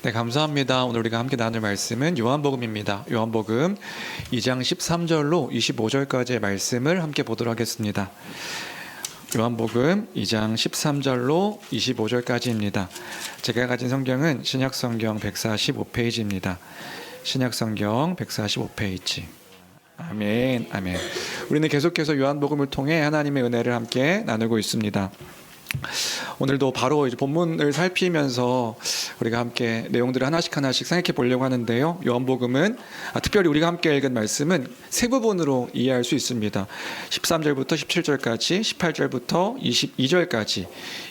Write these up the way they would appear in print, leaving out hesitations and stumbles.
네, 감사합니다. 오늘 우리가 함께 나눌 말씀은 요한복음입니다. 요한복음 2장 13절로 25절까지의 말씀을 함께 보도록 하겠습니다. 요한복음 2장 13절로 25절까지입니다. 제가 가진 성경은 신약성경 145페이지입니다. 신약성경 145페이지. 아멘, 아멘. 우리는 계속해서 요한복음을 통해 하나님의 은혜를 함께 나누고 있습니다. 오늘도 바로 이제 본문을 살피면서 우리가 함께 내용들을 하나씩 생각해 보려고 하는데요. 요한복음은 특별히 우리가 함께 읽은 말씀은 세 부분으로 이해할 수 있습니다. 13절부터 17절까지, 18절부터 22절까지,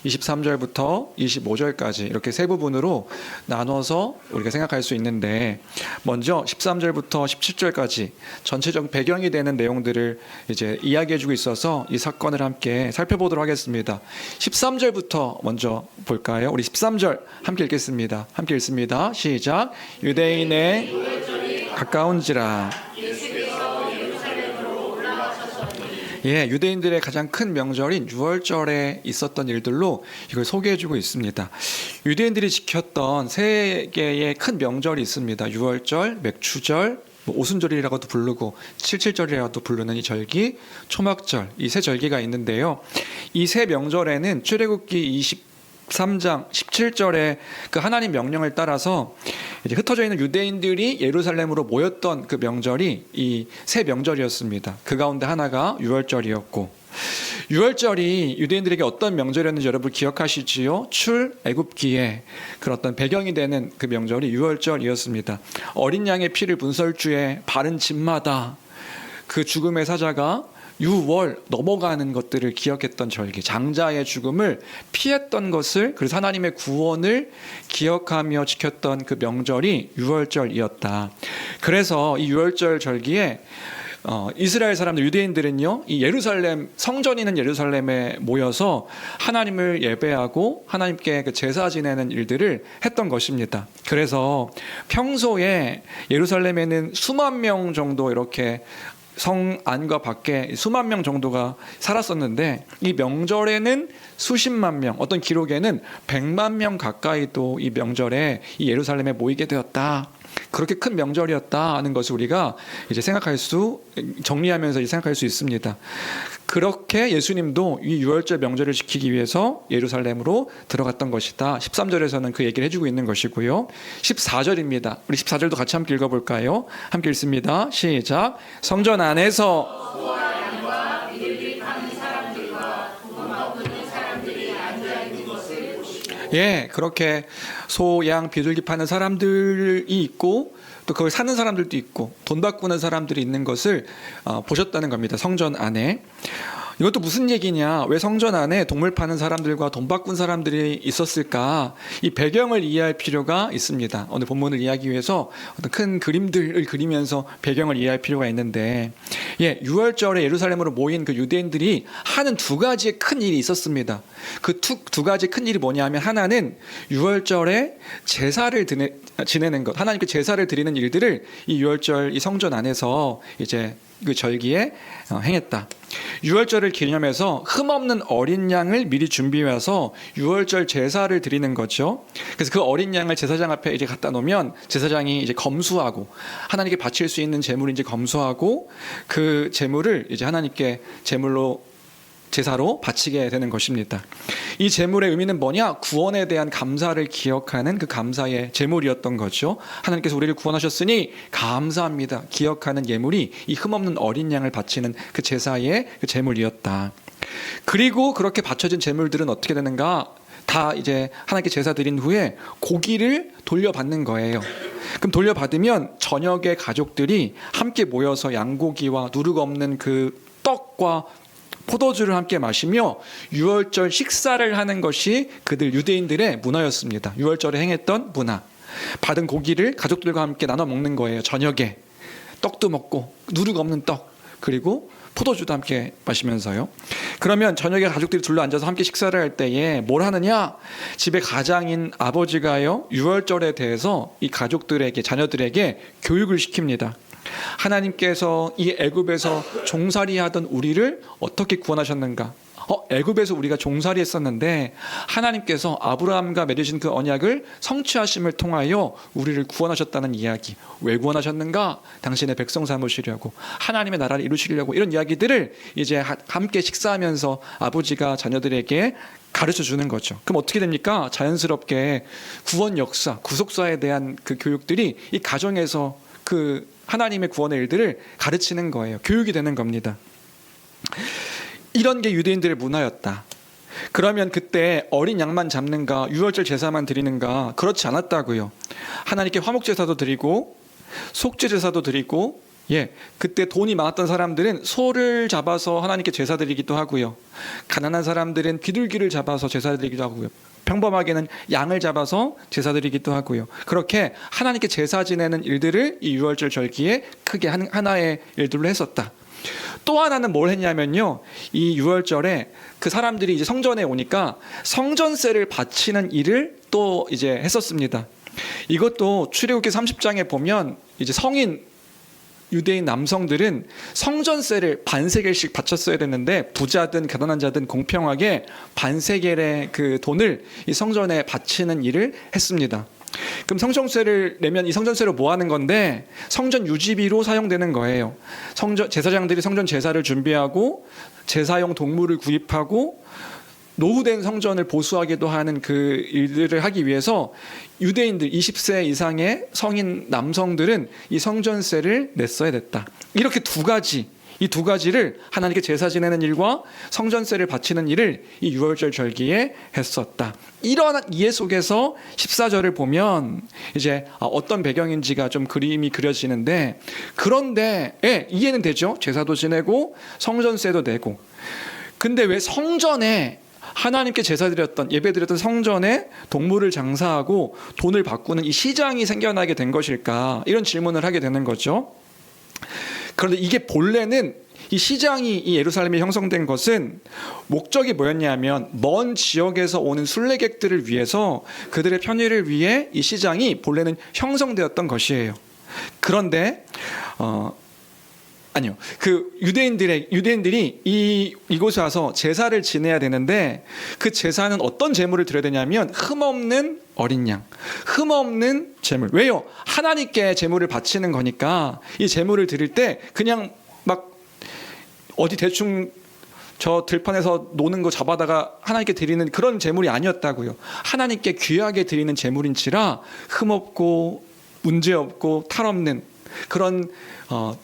23절부터 25절까지 이렇게 세 부분으로 나눠서 우리가 생각할 수 있는데, 먼저 13절부터 17절까지 전체적 배경이 되는 내용들을 이제 이야기해주고 있어서 이 사건을 함께 살펴보도록 하겠습니다. 13절부터 먼저 볼까요? 우리 13절 함께 읽겠습니다. 함께 읽습니다. 시작. 유대인의 가까운지라. 예, 유대인들의 가장 큰 명절인 유월절에 있었던 일들로 이걸 소개해주고 있습니다. 유대인들이 지켰던 세 개의 큰 명절이 있습니다. 유월절, 맥추절, 오순절이라고도 부르고 칠칠절이라고도 부르는 이 절기, 초막절, 이 세 절기가 있는데요. 이 세 명절에는 출애굽기 23장 17절에 그 하나님 명령을 따라서 이제 흩어져 있는 유대인들이 예루살렘으로 모였던 그 명절이 이 세 명절이었습니다. 그 가운데 하나가 유월절이었고, 유월절이 유대인들에게 어떤 명절이었는지 여러분 기억하시지요? 출애굽기에 그런 어떤 배경이 되는 그 명절이 유월절이었습니다. 어린 양의 피를 분설주에 바른 집마다 그 죽음의 사자가 유월 넘어가는 것들을 기억했던 절기, 장자의 죽음을 피했던 것을, 그래서 하나님의 구원을 기억하며 지켰던 그 명절이 유월절이었다. 그래서 이 유월절 절기에 이스라엘 사람들, 유대인들은요, 이 예루살렘, 성전이 있는 예루살렘에 모여서 하나님을 예배하고 하나님께 그 제사 지내는 일들을 했던 것입니다. 그래서 평소에 예루살렘에는 수만 명 정도 이렇게 성 안과 밖에 수만 명 정도가 살았었는데, 이 명절에는 수십만 명, 어떤 기록에는 100만 명 가까이도 이 명절에 이 예루살렘에 모이게 되었다. 그렇게 큰 명절이었다 하는 것을 우리가 이제 정리하면서 생각할 수 있습니다. 그렇게 예수님도 이 유월절 명절을 지키기 위해서 예루살렘으로 들어갔던 것이다. 13절에서는 그 얘기를 해주고 있는 것이고요. 14절입니다. 우리 14절도 같이 함께 읽어볼까요? 함께 읽습니다. 시작. 성전 안에서 예, 그렇게 소, 양, 비둘기 파는 사람들이 있고, 또 거기 사는 사람들도 있고, 돈 바꾸는 사람들이 있는 것을 보셨다는 겁니다. 성전 안에. 이것도 무슨 얘기냐? 왜 성전 안에 동물 파는 사람들과 돈 바꾼 사람들이 있었을까? 이 배경을 이해할 필요가 있습니다. 오늘 본문을 이해하기 위해서 어떤 큰 그림들을 그리면서 배경을 이해할 필요가 있는데, 예, 유월절에 예루살렘으로 모인 그 유대인들이 하는 두 가지의 큰 일이 있었습니다. 그 두 가지 큰 일이 뭐냐면, 하나는 유월절에 제사를 지내는 것, 하나님께 제사를 드리는 일들을 이 유월절 이 성전 안에서 이제 그 절기에 행했다. 유월절을 기념해서 흠없는 어린 양을 미리 준비해서 유월절 제사를 드리는 거죠. 그래서 그 어린 양을 제사장 앞에 이제 갖다 놓으면 제사장이 이제 검수하고, 하나님께 바칠 수 있는 제물을 이제 검수하고, 그 제물을 이제 하나님께 제사로 바치게 되는 것입니다. 이 제물의 의미는 뭐냐? 구원에 대한 감사를 기억하는 그 감사의 제물이었던 거죠. 하나님께서 우리를 구원하셨으니 감사합니다. 기억하는 예물이 이 흠없는 어린 양을 바치는 그 제사의 그 제물이었다. 그리고 그렇게 바쳐진 제물들은 어떻게 되는가? 다 이제 하나님께 제사 드린 후에 고기를 돌려받는 거예요. 그럼 돌려받으면 저녁에 가족들이 함께 모여서 양고기와 누룩 없는 그 떡과 포도주를 함께 마시며 유월절 식사를 하는 것이 그들 유대인들의 문화였습니다. 유월절에 행했던 문화. 받은 고기를 가족들과 함께 나눠 먹는 거예요. 저녁에 떡도 먹고 누룩 없는 떡, 그리고 포도주도 함께 마시면서요. 그러면 저녁에 가족들이 둘러 앉아서 함께 식사를 할 때에 뭘 하느냐? 집의 가장인 아버지가요, 유월절에 대해서 이 가족들에게, 자녀들에게 교육을 시킵니다. 하나님께서 이 애굽에서 종살이하던 우리를 어떻게 구원하셨는가? 애굽에서 우리가 종살이 했었는데 하나님께서 아브라함과 맺으신 그 언약을 성취하심을 통하여 우리를 구원하셨다는 이야기. 왜 구원하셨는가? 당신의 백성 삼으시려고, 하나님의 나라를 이루시려고, 이런 이야기들을 이제 함께 식사하면서 아버지가 자녀들에게 가르쳐 주는 거죠. 그럼 어떻게 됩니까? 자연스럽게 구원 역사, 구속사에 대한 그 교육들이 이 가정에서 그 하나님의 구원의 일들을 가르치는 거예요. 교육이 되는 겁니다. 이런 게 유대인들의 문화였다. 그러면 그때 어린 양만 잡는가, 유월절 제사만 드리는가? 그렇지 않았다고요. 하나님께 화목 제사도 드리고 속죄 제사도 드리고, 그때 돈이 많았던 사람들은 소를 잡아서 하나님께 제사 드리기도 하고요. 가난한 사람들은 비둘기를 잡아서 제사 드리기도 하고요. 평범하게는 양을 잡아서 제사 드리기도 하고요. 그렇게 하나님께 제사 지내는 일들을 이 유월절 절기에 크게 하나의 일들로 했었다. 또 하나는 뭘 했냐면요, 이 유월절에 그 사람들이 이제 성전에 오니까 성전세를 바치는 일을 또 이제 했었습니다. 이것도 출애굽기 30장에 보면 이제 성인 유대인 남성들은 성전세를 반세겔씩 바쳤어야 됐는데, 부자든 가난한 자든 공평하게 반세겔의 그 돈을 이 성전에 바치는 일을 했습니다. 그럼 성전세를 내면 이 성전세로 뭐 하는 건데, 성전 유지비로 사용되는 거예요. 제사장들이 성전 제사를 준비하고 제사용 동물을 구입하고 노후된 성전을 보수하기도 하는 그 일들을 하기 위해서 유대인들 20세 이상의 성인 남성들은 이 성전세를 냈어야 됐다. 이렇게 이 두 가지를 하나님께 제사 지내는 일과 성전세를 바치는 일을 이 유월절 절기에 했었다. 이러한 이해 속에서 14절을 보면 이제 어떤 배경인지가 좀 그림이 그려지는데, 그런데 이해는 되죠. 제사도 지내고 성전세도 내고. 근데 왜 성전에 하나님께 제사 드렸던, 예배 드렸던 성전에 동물을 장사하고 돈을 바꾸는 이 시장이 생겨나게 된 것일까? 이런 질문을 하게 되는 거죠. 그런데 이게 본래는 이 시장이 이 예루살렘에 형성된 것은 목적이 뭐였냐면, 먼 지역에서 오는 순례객들을 위해서, 그들의 편의를 위해 이 시장이 본래는 형성되었던 것이에요. 그런데 아니요. 그 유대인들이 이곳에 와서 제사를 지내야 되는데, 그 제사는 어떤 제물을 드려야 되냐면 흠없는 어린 양, 흠없는 제물. 왜요? 하나님께 제물을 바치는 거니까 이 제물을 드릴 때 그냥 막 어디 대충 저 들판에서 노는 거 잡아다가 하나님께 드리는 그런 제물이 아니었다고요. 하나님께 귀하게 드리는 제물인지라 흠없고 문제없고 탈없는 그런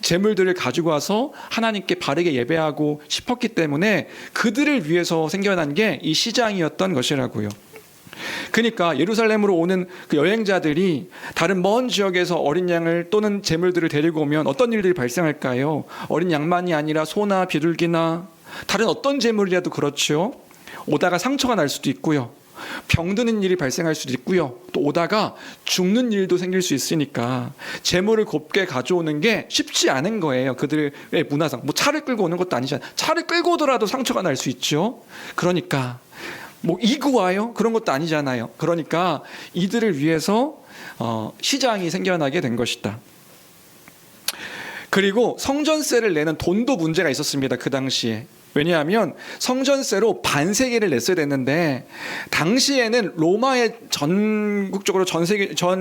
제물들을 가지고 와서 하나님께 바르게 예배하고 싶었기 때문에 그들을 위해서 생겨난 게 이 시장이었던 것이라고요. 그러니까 예루살렘으로 오는 그 여행자들이 다른 먼 지역에서 어린 양을 또는 제물들을 데리고 오면 어떤 일들이 발생할까요? 어린 양만이 아니라 소나 비둘기나 다른 어떤 제물이라도 그렇죠. 오다가 상처가 날 수도 있고요. 병드는 일이 발생할 수도 있고요. 또 오다가 죽는 일도 생길 수 있으니까 재물을 곱게 가져오는 게 쉽지 않은 거예요. 그들의 문화상. 뭐 차를 끌고 오는 것도 아니잖아요. 차를 끌고 오더라도 상처가 날 수 있죠. 그러니까 뭐 이구 와요? 그런 것도 아니잖아요. 그러니까 이들을 위해서 시장이 생겨나게 된 것이다. 그리고 성전세를 내는 돈도 문제가 있었습니다. 그 당시에. 왜냐하면 성전세로 반세계를 냈어야 됐는데, 당시에는 로마의 전국적으로 전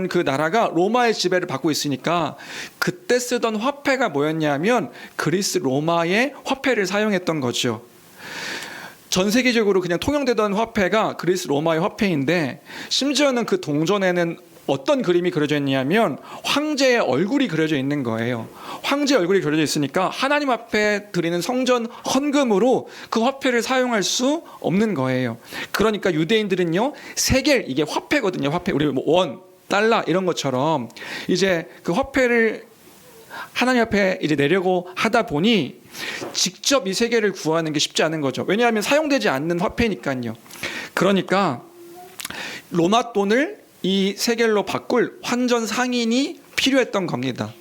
그 나라가 로마의 지배를 받고 있으니까 그때 쓰던 화폐가 뭐였냐면 그리스 로마의 화폐를 사용했던 거죠. 전 세계적으로 그냥 통용되던 화폐가 그리스 로마의 화폐인데, 심지어는 그 동전에는 어떤 그림이 그려져 있냐면 황제의 얼굴이 그려져 있는 거예요. 황제의 얼굴이 그려져 있으니까 하나님 앞에 드리는 성전 헌금으로 그 화폐를 사용할 수 없는 거예요. 그러니까 유대인들은요, 세겔, 이게 화폐거든요. 화폐, 우리 뭐 원, 달러 이런 것처럼 이제 그 화폐를 하나님 앞에 이제 내려고 하다 보니 직접 이 세계를 구하는 게 쉽지 않은 거죠. 왜냐하면 사용되지 않는 화폐니까요. 그러니까 로마 돈을 이 세겔로 바꿀 환전 상인이 필요했던 겁니다.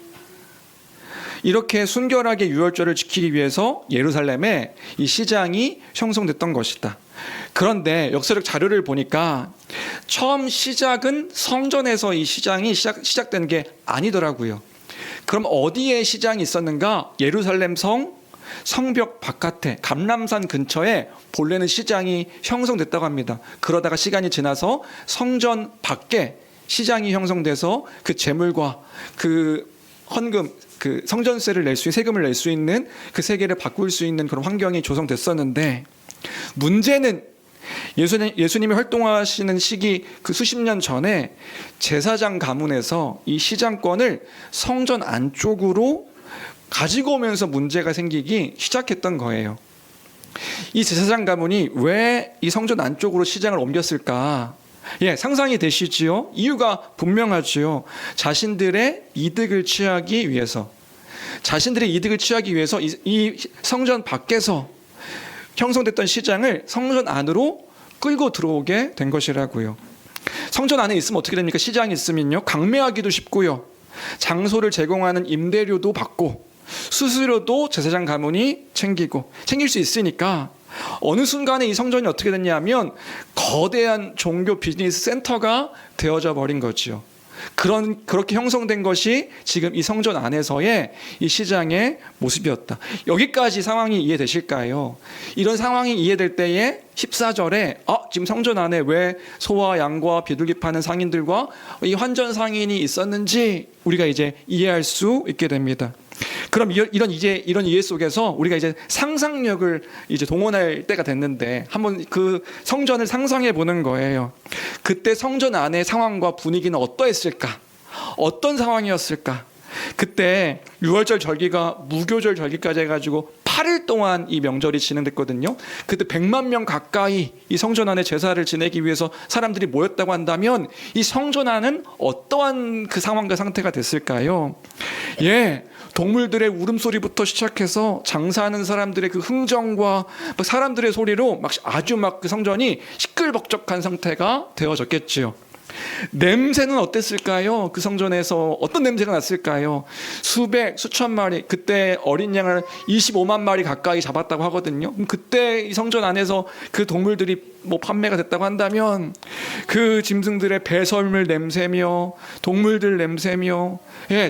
이렇게 순결하게 유월절을 지키기 위해서 예루살렘에 이 시장이 형성됐던 것이다. 그런데 역사적 자료를 보니까 처음 시작은 성전에서 이 시장이 시작된 게 아니더라고요. 그럼 어디에 시장이 있었는가? 예루살렘 성 성벽 바깥에 감람산 근처에 본래는 시장이 형성됐다고 합니다. 그러다가 시간이 지나서 성전 밖에 시장이 형성돼서 그 재물과 그 헌금, 그 성전세를 낼 수, 세금을 낼 수 있는 그 세계를 바꿀 수 있는 그런 환경이 조성됐었는데, 문제는 예수님이 활동하시는 시기 그 수십 년 전에 제사장 가문에서 이 시장권을 성전 안쪽으로 가지고 오면서 문제가 생기기 시작했던 거예요. 이 제사장 가문이 왜 이 성전 안쪽으로 시장을 옮겼을까? 상상이 되시지요? 이유가 분명하지요. 자신들의 이득을 취하기 위해서, 이 성전 밖에서 형성됐던 시장을 성전 안으로 끌고 들어오게 된 것이라고요. 성전 안에 있으면 어떻게 됩니까? 시장이 있으면요, 강매하기도 쉽고요, 장소를 제공하는 임대료도 받고 수수료도 제사장 가문이 챙길 수 있으니까 어느 순간에 이 성전이 어떻게 됐냐면 거대한 종교 비즈니스 센터가 되어져 버린 거지요. 그렇게 형성된 것이 지금 이 성전 안에서의 이 시장의 모습이었다. 여기까지 상황이 이해되실까요? 이런 상황이 이해될 때에 14절에 지금 성전 안에 왜 소와 양과 비둘기 파는 상인들과 이 환전 상인이 있었는지 우리가 이제 이해할 수 있게 됩니다. 그럼 이런 이해 속에서 우리가 이제 상상력을 이제 동원할 때가 됐는데, 한번 그 성전을 상상해 보는 거예요. 그때 성전 안의 상황과 분위기는 어떠했을까? 어떤 상황이었을까? 그때 유월절 절기가 무교절 절기까지 해가지고 8일 동안 이 명절이 진행됐거든요. 그때 100만 명 가까이 이 성전 안에 제사를 지내기 위해서 사람들이 모였다고 한다면 이 성전 안은 어떠한 그 상황과 상태가 됐을까요? 동물들의 울음소리부터 시작해서 장사하는 사람들의 그 흥정과 사람들의 소리로 아주 그 성전이 시끌벅적한 상태가 되어졌겠지요. 냄새는 어땠을까요? 그 성전에서 어떤 냄새가 났을까요? 수천 마리, 그때 어린 양을 25만 마리 가까이 잡았다고 하거든요. 그때 이 성전 안에서 그 동물들이 판매가 됐다고 한다면 그 짐승들의 배설물 냄새며 동물들 냄새며,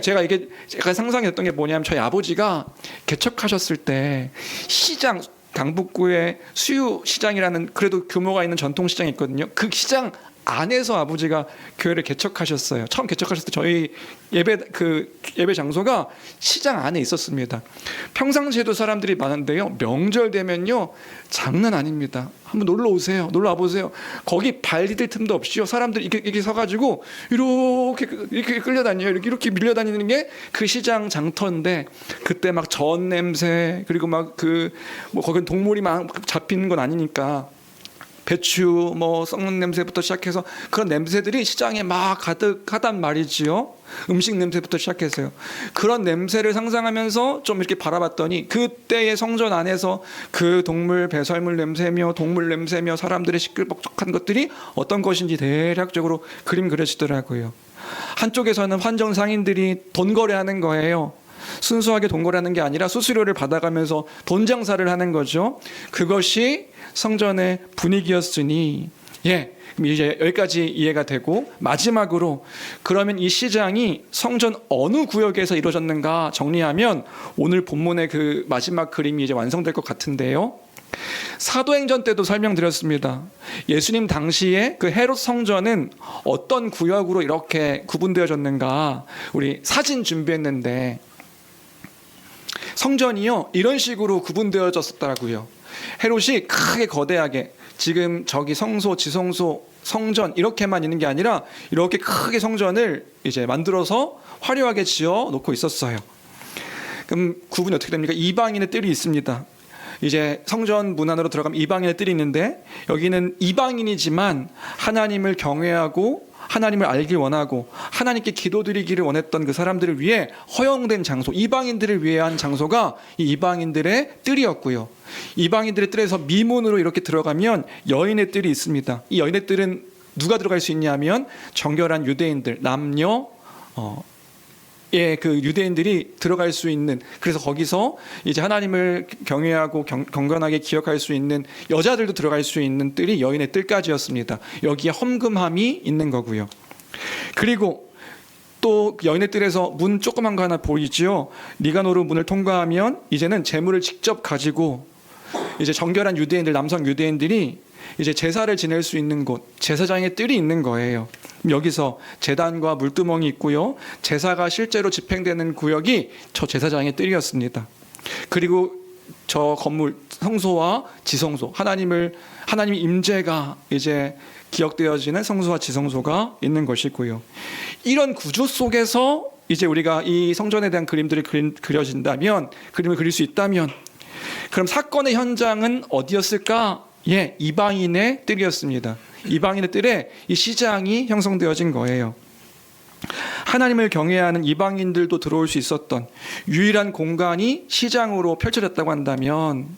제가 상상했던 게 뭐냐면, 저희 아버지가 개척하셨을 때 시장, 강북구에 수유시장이라는 그래도 규모가 있는 전통시장이 있거든요. 그 시장 안에서 아버지가 교회를 개척하셨어요. 처음 개척하셨을 때 저희 예배 장소가 시장 안에 있었습니다. 평상시에도 사람들이 많은데요, 명절 되면요 장난 아닙니다. 한번 놀러 와 보세요. 거기 발 디딜 틈도 없이요, 사람들이 이렇게 서가지고 이렇게 끌려다녀요. 이렇게 밀려다니는 게 그 시장 장터인데, 그때 막 전 냄새, 그리고 거긴 동물이 막 잡히는 건 아니니까 배추 썩는 냄새부터 시작해서 그런 냄새들이 시장에 막 가득하단 말이지요. 음식 냄새부터 시작해서요. 그런 냄새를 상상하면서 좀 이렇게 바라봤더니, 그때의 성전 안에서 그 동물 배설물 냄새며 동물 냄새며 사람들의 시끌벅적한 것들이 어떤 것인지 대략적으로 그림 그려지더라고요. 한쪽에서는 환정 상인들이 돈 거래하는 거예요. 순수하게 돈 거래하는 게 아니라 수수료를 받아가면서 돈 장사를 하는 거죠. 그것이 성전의 분위기였으니, 이제 여기까지 이해가 되고, 마지막으로 그러면 이 시장이 성전 어느 구역에서 이루어졌는가 정리하면 오늘 본문의 그 마지막 그림이 이제 완성될 것 같은데요. 사도행전 때도 설명드렸습니다. 예수님 당시에 그 헤롯 성전은 어떤 구역으로 이렇게 구분되어졌는가, 우리 사진 준비했는데, 성전이요 이런 식으로 구분되어졌었더라고요. 헤롯이 크게 거대하게, 지금 저기 성소, 지성소, 성전 이렇게만 있는 게 아니라 이렇게 크게 성전을 이제 만들어서 화려하게 지어 놓고 있었어요. 그럼 구분이 어떻게 됩니까? 이방인의 뜰이 있습니다. 이제 성전 문 안으로 들어가면 이방인의 뜰이 있는데, 여기는 이방인이지만 하나님을 경외하고 하나님을 알길 원하고 하나님께 기도드리기를 원했던 그 사람들을 위해 허용된 장소, 이방인들을 위한 장소가 이 이방인들의 뜰이었고요. 이방인들의 뜰에서 미문으로 이렇게 들어가면 여인의 뜰이 있습니다. 이 여인의 뜰은 누가 들어갈 수 있냐면 정결한 유대인들, 남녀 그 유대인들이 들어갈 수 있는, 그래서 거기서 이제 하나님을 경외하고 경건하게 기억할 수 있는 여자들도 들어갈 수 있는 뜰이 여인의 뜰까지였습니다. 여기에 험금함이 있는 거고요. 그리고 또 여인의 뜰에서 문 조그만 거 하나 보이지요. 니가노르 문을 통과하면 이제는 제물을 직접 가지고 이제 정결한 유대인들, 남성 유대인들이 이제 제사를 지낼 수 있는 곳, 제사장의 뜰이 있는 거예요. 여기서 제단과 물두멍이 있고요. 제사가 실제로 집행되는 구역이 저 제사장의 뜰이었습니다. 그리고 저 건물 성소와 지성소, 하나님의 임재가 이제 기억되어지는 성소와 지성소가 있는 것이고요. 이런 구조 속에서 이제 우리가 이 성전에 대한 그림들이 그려진다면, 그림을 그릴 수 있다면, 그럼 사건의 현장은 어디였을까? 예, 이방인의 뜰이었습니다. 이방인의 뜰에 이 시장이 형성되어진 거예요. 하나님을 경외하는 이방인들도 들어올 수 있었던 유일한 공간이 시장으로 펼쳐졌다고 한다면,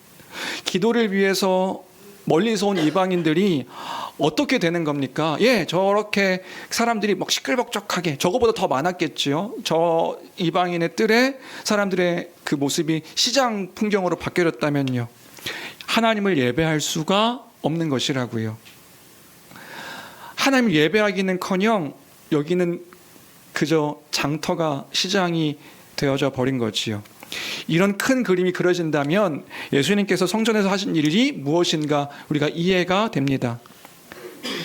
기도를 위해서 멀리서 온 이방인들이 어떻게 되는 겁니까? 예, 저렇게 사람들이 막 시끌벅적하게, 저거보다 더 많았겠지요. 저 이방인의 뜰에 사람들의 그 모습이 시장 풍경으로 바뀌어졌다면요, 하나님을 예배할 수가 없는 것이라고요. 하나님을 예배하기는커녕 여기는 그저 장터가 시장이 되어져 버린 거지요. 이런 큰 그림이 그려진다면 예수님께서 성전에서 하신 일이 무엇인가 우리가 이해가 됩니다.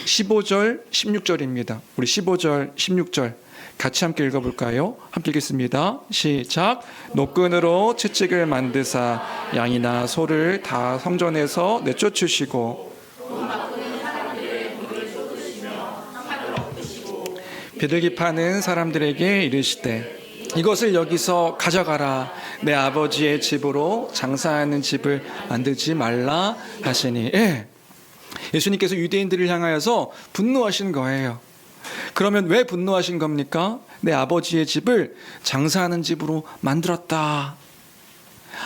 15절, 16절입니다. 우리 15절, 16절 같이 함께 읽어볼까요? 함께 읽겠습니다. 시작. 노끈으로 채찍을 만드사 양이나 소를 다 성전에서 내쫓으시고 비둘기 파는 사람들에게 이르시되 이것을 여기서 가져가라. 내 아버지의 집으로 장사하는 집을 만들지 말라 하시니. 예. 예수님께서 유대인들을 향하여서 분노하신 거예요. 그러면 왜 분노하신 겁니까? 내 아버지의 집을 장사하는 집으로 만들었다.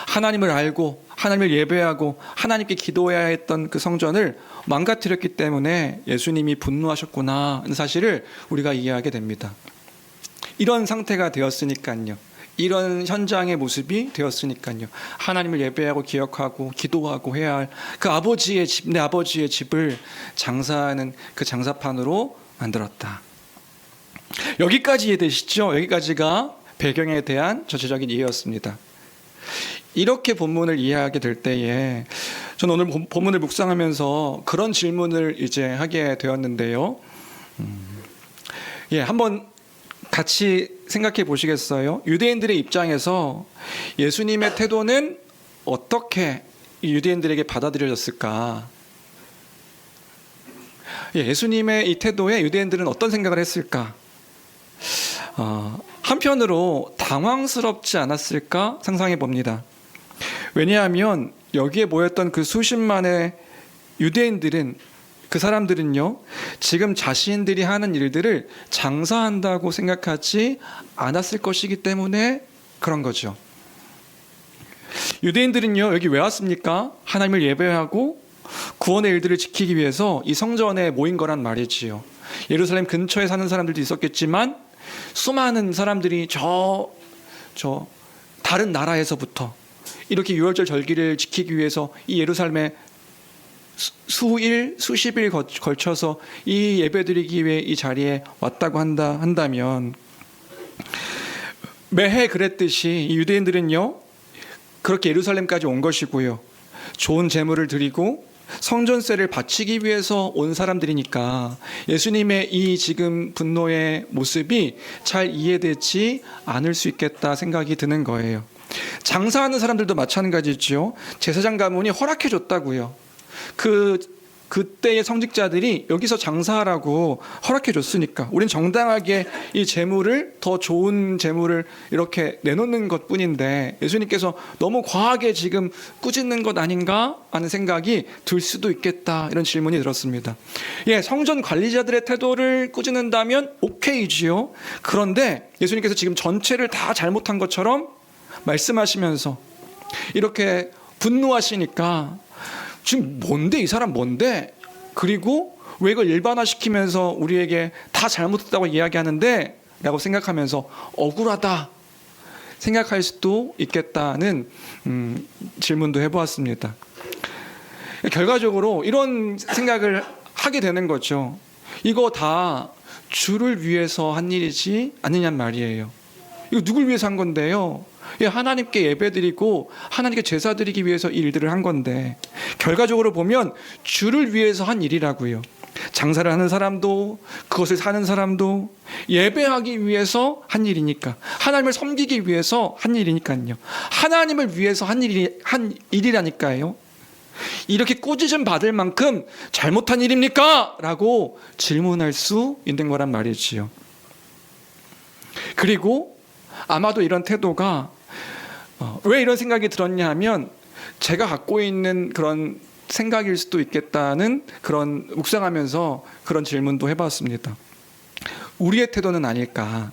하나님을 알고 하나님을 예배하고 하나님께 기도해야 했던 그 성전을 망가뜨렸기 때문에 예수님이 분노하셨구나 하는 사실을 우리가 이해하게 됩니다. 이런 상태가 되었으니까요. 이런 현장의 모습이 되었으니까요. 하나님을 예배하고 기억하고 기도하고 해야 할 그 아버지의 집, 내 아버지의 집을 장사하는 그 장사판으로 만들었다. 여기까지 이해되시죠? 여기까지가 배경에 대한 전체적인 이해였습니다. 이렇게 본문을 이해하게 될 때에 저는 오늘 본문을 묵상하면서 그런 질문을 이제 하게 되었는데요. 한번 같이 생각해 보시겠어요? 유대인들의 입장에서 예수님의 태도는 어떻게 유대인들에게 받아들여졌을까? 예수님의 이 태도에 유대인들은 어떤 생각을 했을까? 한편으로 당황스럽지 않았을까 상상해 봅니다. 왜냐하면 여기에 모였던 그 수십만의 유대인들은, 그 사람들은요, 지금 자신들이 하는 일들을 장사한다고 생각하지 않았을 것이기 때문에 그런 거죠. 유대인들은요, 여기 왜 왔습니까? 하나님을 예배하고 구원의 일들을 지키기 위해서 이 성전에 모인 거란 말이지요. 예루살렘 근처에 사는 사람들도 있었겠지만 수많은 사람들이 다른 나라에서부터 이렇게 유월절 절기를 지키기 위해서 이 예루살렘에 수일, 수십일 걸쳐서 이 예배드리기 위해 이 자리에 왔다고 한다면, 매해 그랬듯이 이 유대인들은요, 그렇게 예루살렘까지 온 것이고요, 좋은 제물을 드리고 성전세를 바치기 위해서 온 사람들이니까 예수님의 이 지금 분노의 모습이 잘 이해되지 않을 수 있겠다 생각이 드는 거예요. 장사하는 사람들도 마찬가지죠. 제사장 가문이 허락해 줬다고요. 그때의 성직자들이 여기서 장사하라고 허락해 줬으니까 우린 정당하게 이 재물을, 더 좋은 재물을 이렇게 내놓는 것 뿐인데 예수님께서 너무 과하게 지금 꾸짖는 것 아닌가 하는 생각이 들 수도 있겠다, 이런 질문이 들었습니다. 성전 관리자들의 태도를 꾸짖는다면 오케이지요. 그런데 예수님께서 지금 전체를 다 잘못한 것처럼 말씀하시면서 이렇게 분노하시니까 지금 뭔데, 이 사람 뭔데? 그리고 왜 이걸 일반화시키면서 우리에게 다 잘못했다고 이야기하는데? 라고 생각하면서 억울하다 생각할 수도 있겠다는 질문도 해보았습니다. 결과적으로 이런 생각을 하게 되는 거죠. 이거 다 주를 위해서 한 일이지 않느냐는 말이에요. 이거 누굴 위해서 한 건데요? 하나님께 예배드리고 하나님께 제사 드리기 위해서 이 일들을 한 건데, 결과적으로 보면 주를 위해서 한 일이라고요. 장사를 하는 사람도, 그것을 사는 사람도 예배하기 위해서 한 일이니까, 하나님을 섬기기 위해서 한 일이니까요. 하나님을 위해서 한 일이라니까요. 이렇게 꾸짖음 받을 만큼 잘못한 일입니까? 라고 질문할 수 있는 거란 말이지요. 그리고 아마도 이런 태도가 왜 이런 생각이 들었냐 하면, 제가 갖고 있는 그런 생각일 수도 있겠다는 그런 묵상하면서 그런 질문도 해봤습니다. 우리의 태도는 아닐까?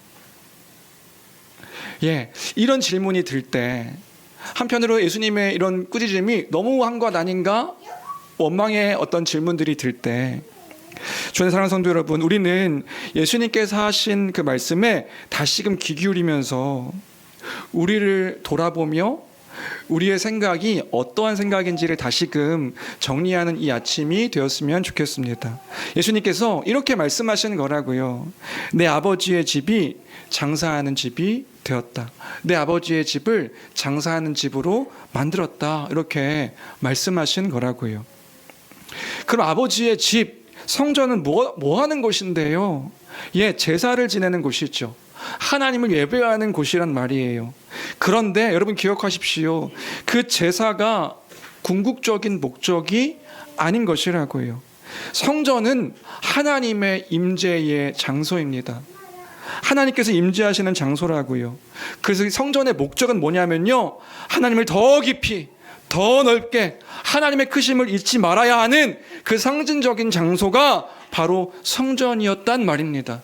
이런 질문이 들 때 한편으로 예수님의 이런 꾸짖음이 너무한 것 아닌가? 원망의 어떤 질문들이 들 때, 주의 사랑하는 성도 여러분, 우리는 예수님께서 하신 그 말씀에 다시금 귀 기울이면서 우리를 돌아보며 우리의 생각이 어떠한 생각인지를 다시금 정리하는 이 아침이 되었으면 좋겠습니다. 예수님께서 이렇게 말씀하시는 거라고요. 내 아버지의 집이 장사하는 집이 되었다. 내 아버지의 집을 장사하는 집으로 만들었다. 이렇게 말씀하신 거라고요. 그럼 아버지의 집, 성전은 뭐 하는 곳인데요? 제사를 지내는 곳이죠. 하나님을 예배하는 곳이란 말이에요. 그런데 여러분 기억하십시오. 그 제사가 궁극적인 목적이 아닌 것이라고요. 성전은 하나님의 임재의 장소입니다. 하나님께서 임재하시는 장소라고요. 그래서 성전의 목적은 뭐냐면요, 하나님을 더 깊이, 더 넓게 하나님의 크심을 잊지 말아야 하는 그 상징적인 장소가 바로 성전이었단 말입니다.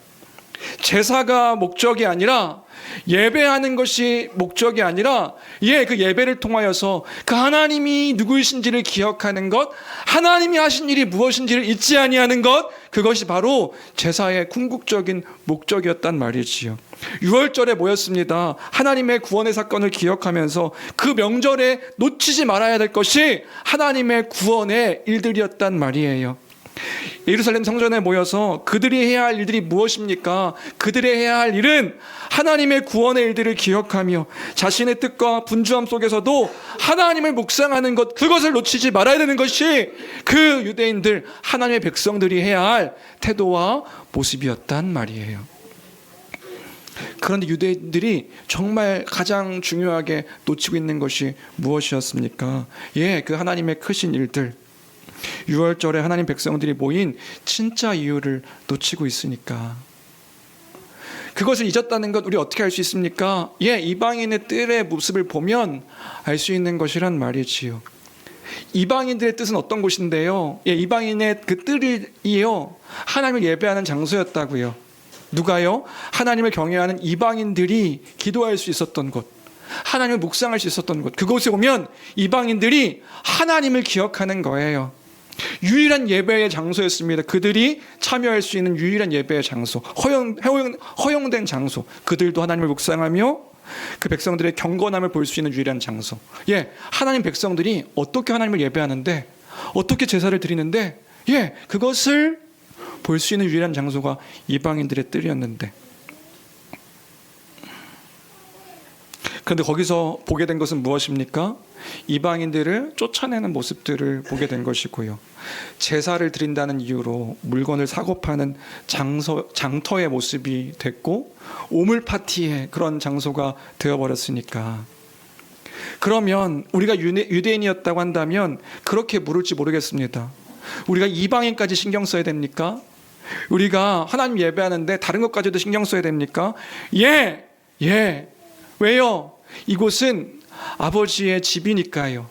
제사가 목적이 아니라, 예배하는 것이 목적이 아니라, 그 예배를 통하여서 그 하나님이 누구이신지를 기억하는 것, 하나님이 하신 일이 무엇인지를 잊지 아니하는 것, 그것이 바로 제사의 궁극적인 목적이었단 말이지요. 6월절에 모였습니다. 하나님의 구원의 사건을 기억하면서 그 명절에 놓치지 말아야 될 것이 하나님의 구원의 일들이었단 말이에요. 예루살렘 성전에 모여서 그들이 해야 할 일들이 무엇입니까? 그들이 해야 할 일은 하나님의 구원의 일들을 기억하며 자신의 뜻과 분주함 속에서도 하나님을 묵상하는 것, 그것을 놓치지 말아야 되는 것이 그 유대인들, 하나님의 백성들이 해야 할 태도와 모습이었단 말이에요. 그런데 유대인들이 정말 가장 중요하게 놓치고 있는 것이 무엇이었습니까? 그 하나님의 크신 일들, 6월절에 하나님 백성들이 모인 진짜 이유를 놓치고 있으니까. 그것을 잊었다는 것, 우리 어떻게 알 수 있습니까? 이방인의 뜰의 모습을 보면 알 수 있는 것이란 말이지요. 이방인들의 뜻은 어떤 곳인데요? 이방인의 그 뜰이요, 하나님을 예배하는 장소였다고요. 누가요? 하나님을 경외하는 이방인들이 기도할 수 있었던 곳, 하나님을 묵상할 수 있었던 곳, 그곳에 오면 이방인들이 하나님을 기억하는 거예요. 유일한 예배의 장소였습니다. 그들이 참여할 수 있는 유일한 예배의 장소, 허용된 장소, 그들도 하나님을 묵상하며 그 백성들의 경건함을 볼 수 있는 유일한 장소. 하나님 백성들이 어떻게 하나님을 예배하는데, 어떻게 제사를 드리는데, 그것을 볼 수 있는 유일한 장소가 이방인들의 뜰이었는데, 그런데 거기서 보게 된 것은 무엇입니까? 이방인들을 쫓아내는 모습들을 보게 된 것이고요. 제사를 드린다는 이유로 물건을 사고 파는 장터의 모습이 됐고, 오물 파티의 그런 장소가 되어버렸으니까. 그러면 우리가 유대인이었다고 한다면 그렇게 물을지 모르겠습니다. 우리가 이방인까지 신경 써야 됩니까? 우리가 하나님 예배하는데 다른 것까지도 신경 써야 됩니까? 왜요? 이곳은 아버지의 집이니까요.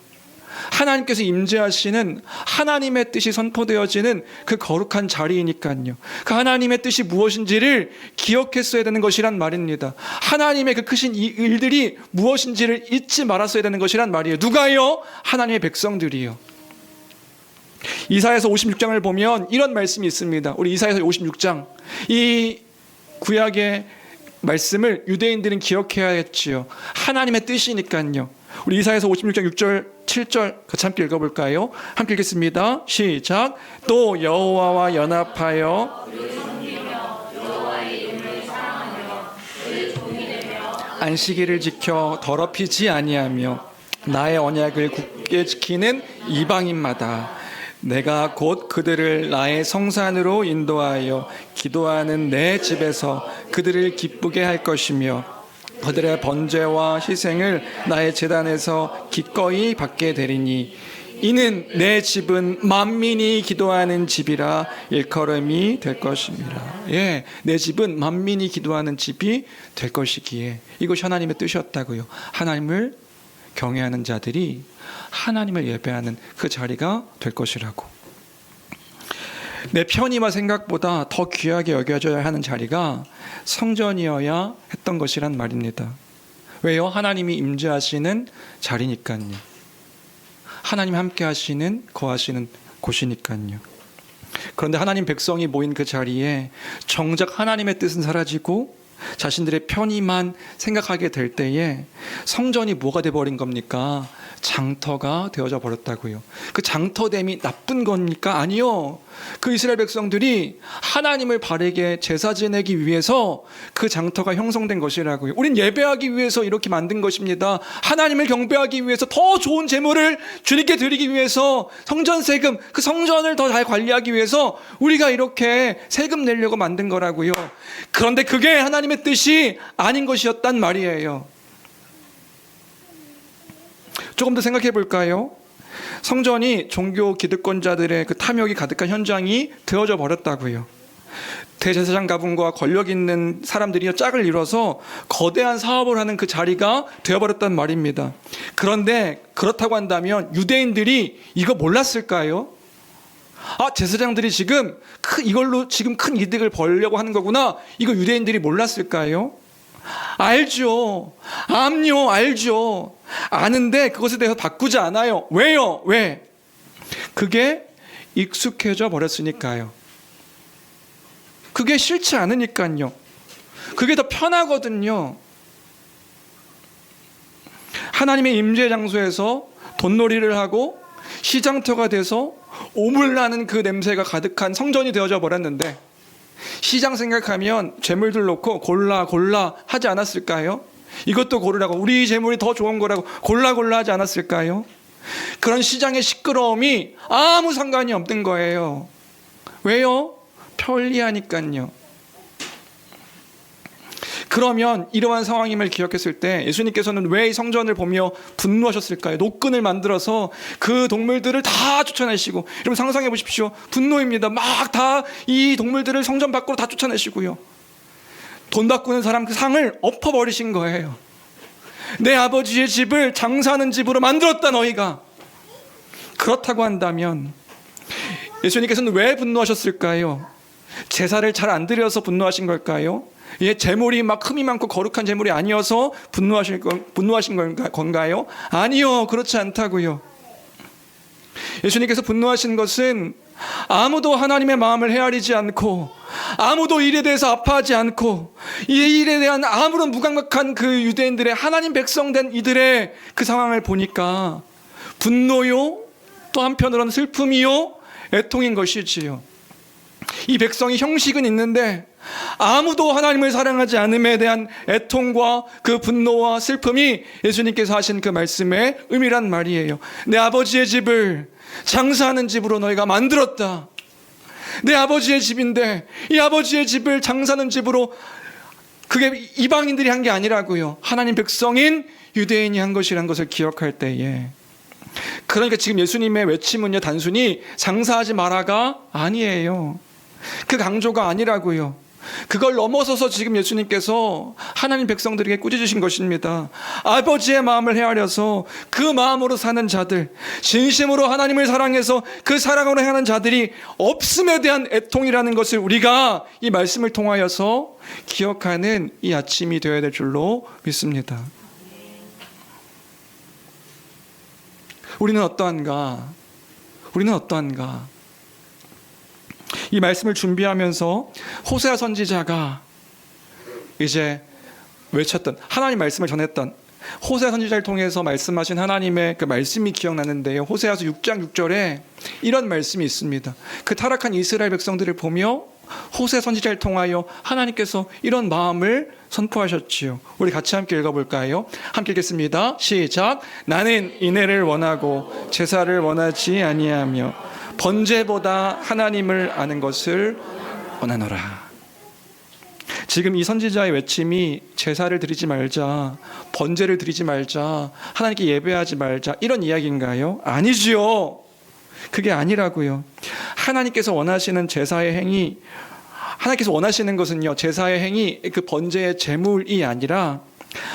하나님께서 임재하시는 하나님의 뜻이 선포되어지는 그 거룩한 자리이니까요. 그 하나님의 뜻이 무엇인지를 기억했어야 되는 것이란 말입니다. 하나님의 그 크신 이 일들이 무엇인지를 잊지 말았어야 되는 것이란 말이에요. 누가요? 하나님의 백성들이요. 이사야서 56장을 보면 이런 말씀이 있습니다. 우리 이사야서 56장, 이 구약의 말씀을 유대인들은 기억해야 했지요. 하나님의 뜻이니까요. 우리 이사야서 56장 6절 7절 같이 함께 읽어볼까요? 함께 읽겠습니다. 시작. 또 여호와와 연합하여 안식일을 지켜 더럽히지 아니하며 나의 언약을 굳게 지키는 이방인마다 내가 곧 그들을 나의 성산으로 인도하여 기도하는 내 집에서 그들을 기쁘게 할 것이며 그들의 번제와 희생을 나의 제단에서 기꺼이 받게 되리니 이는 내 집은 만민이 기도하는 집이라 일컬음이 될 것입니다. 예, 내 집은 만민이 기도하는 집이 될 것이기에 이것이 하나님의 뜻이었다고요. 하나님을 경외하는 자들이 하나님을 예배하는 그 자리가 될 것이라고. 내 편의와 생각보다 더 귀하게 여겨져야 하는 자리가 성전이어야 했던 것이란 말입니다. 왜요? 하나님이 임재하시는 자리니까요. 하나님 함께 하시는, 거하시는 곳이니까요. 그런데 하나님 백성이 모인 그 자리에 정작 하나님의 뜻은 사라지고 자신들의 편의만 생각하게 될 때에 성전이 뭐가 돼버린 겁니까? 장터가 되어져 버렸다고요. 그 장터됨이 나쁜 겁니까? 아니요. 그 이스라엘 백성들이 하나님을 바르게 제사 지내기 위해서 그 장터가 형성된 것이라고요. 우린 예배하기 위해서 이렇게 만든 것입니다. 하나님을 경배하기 위해서 더 좋은 제물을 주님께 드리기 위해서 성전 세금, 그 성전을 더 잘 관리하기 위해서 우리가 이렇게 세금 내려고 만든 거라고요. 그런데 그게 하나님의 뜻이 아닌 것이었단 말이에요. 조금 더 생각해 볼까요? 성전이 종교 기득권자들의 그 탐욕이 가득한 현장이 되어져 버렸다고요. 대제사장 가문과 권력 있는 사람들이 짝을 이뤄서 거대한 사업을 하는 그 자리가 되어버렸단 말입니다. 그런데 그렇다고 한다면 유대인들이 이거 몰랐을까요? 제사장들이 지금 이걸로 지금 큰 이득을 벌려고 하는 거구나. 이거 유대인들이 몰랐을까요? 알죠. 암요, 알죠. 아는데 그것에 대해서 바꾸지 않아요. 왜요? 왜? 그게 익숙해져 버렸으니까요. 그게 싫지 않으니까요. 그게 더 편하거든요. 하나님의 임재 장소에서 돈놀이를 하고 시장터가 돼서 오물나는 그 냄새가 가득한 성전이 되어져 버렸는데 시장 생각하면 재물들 놓고 골라 하지 않았을까요? 이것도 고르라고, 우리 재물이 더 좋은 거라고 골라 하지 않았을까요? 그런 시장의 시끄러움이 아무 상관이 없는 거예요. 왜요? 편리하니까요. 그러면 이러한 상황임을 기억했을 때 예수님께서는 왜 이 성전을 보며 분노하셨을까요? 노끈을 만들어서 그 동물들을 다 쫓아내시고, 여러분 상상해 보십시오. 분노입니다. 막 다 이 동물들을 성전 밖으로 다 쫓아내시고요. 돈 바꾸는 사람 그 상을 엎어버리신 거예요. 내 아버지의 집을 장사하는 집으로 만들었다 너희가. 그렇다고 한다면 예수님께서는 왜 분노하셨을까요? 제사를 잘 안 드려서 분노하신 걸까요? 재물이 막 흠이 많고 거룩한 재물이 아니어서 분노하신 건가요? 아니요, 그렇지 않다고요. 예수님께서 분노하신 것은 아무도 하나님의 마음을 헤아리지 않고 아무도 일에 대해서 아파하지 않고 이 일에 대한 아무런 무감각한 그 유대인들의 하나님 백성된 이들의 그 상황을 보니까 분노요, 또 한편으로는 슬픔이요, 애통인 것이지요. 이 백성이 형식은 있는데 아무도 하나님을 사랑하지 않음에 대한 애통과 그 분노와 슬픔이 예수님께서 하신 그 말씀의 의미란 말이에요. 내 아버지의 집을 장사하는 집으로 너희가 만들었다. 내 아버지의 집인데 이 아버지의 집을 장사하는 집으로, 그게 이방인들이 한 게 아니라고요. 하나님 백성인 유대인이 한 것이란 것을 기억할 때에, 그러니까 지금 예수님의 외침은요, 단순히 장사하지 마라가 아니에요. 그 강조가 아니라고요. 그걸 넘어서서 지금 예수님께서 하나님 백성들에게 꾸짖으신 것입니다. 아버지의 마음을 헤아려서 그 마음으로 사는 자들, 진심으로 하나님을 사랑해서 그 사랑으로 행하는 자들이 없음에 대한 애통이라는 것을 우리가 이 말씀을 통하여서 기억하는 이 아침이 되어야 될 줄로 믿습니다. 우리는 어떠한가? 이 말씀을 준비하면서 호세아 선지자가 이제 외쳤던, 하나님 말씀을 전했던 호세아 선지자를 통해서 말씀하신 하나님의 그 말씀이 기억나는데요. 호세아서 6장 6절에 이런 말씀이 있습니다. 그 타락한 이스라엘 백성들을 보며 호세아 선지자를 통하여 하나님께서 이런 마음을 선포하셨지요. 우리 같이 함께 읽어볼까요? 함께 읽겠습니다. 시작. 나는 인애를 원하고 제사를 원하지 아니하며 번제보다 하나님을 아는 것을 원하노라. 지금 이 선지자의 외침이 제사를 드리지 말자, 번제를 드리지 말자, 하나님께 예배하지 말자 이런 이야기인가요? 아니지요. 그게 아니라고요. 하나님께서 원하시는 제사의 행위, 하나님께서 원하시는 것은요, 제사의 행위, 그 번제의 제물이 아니라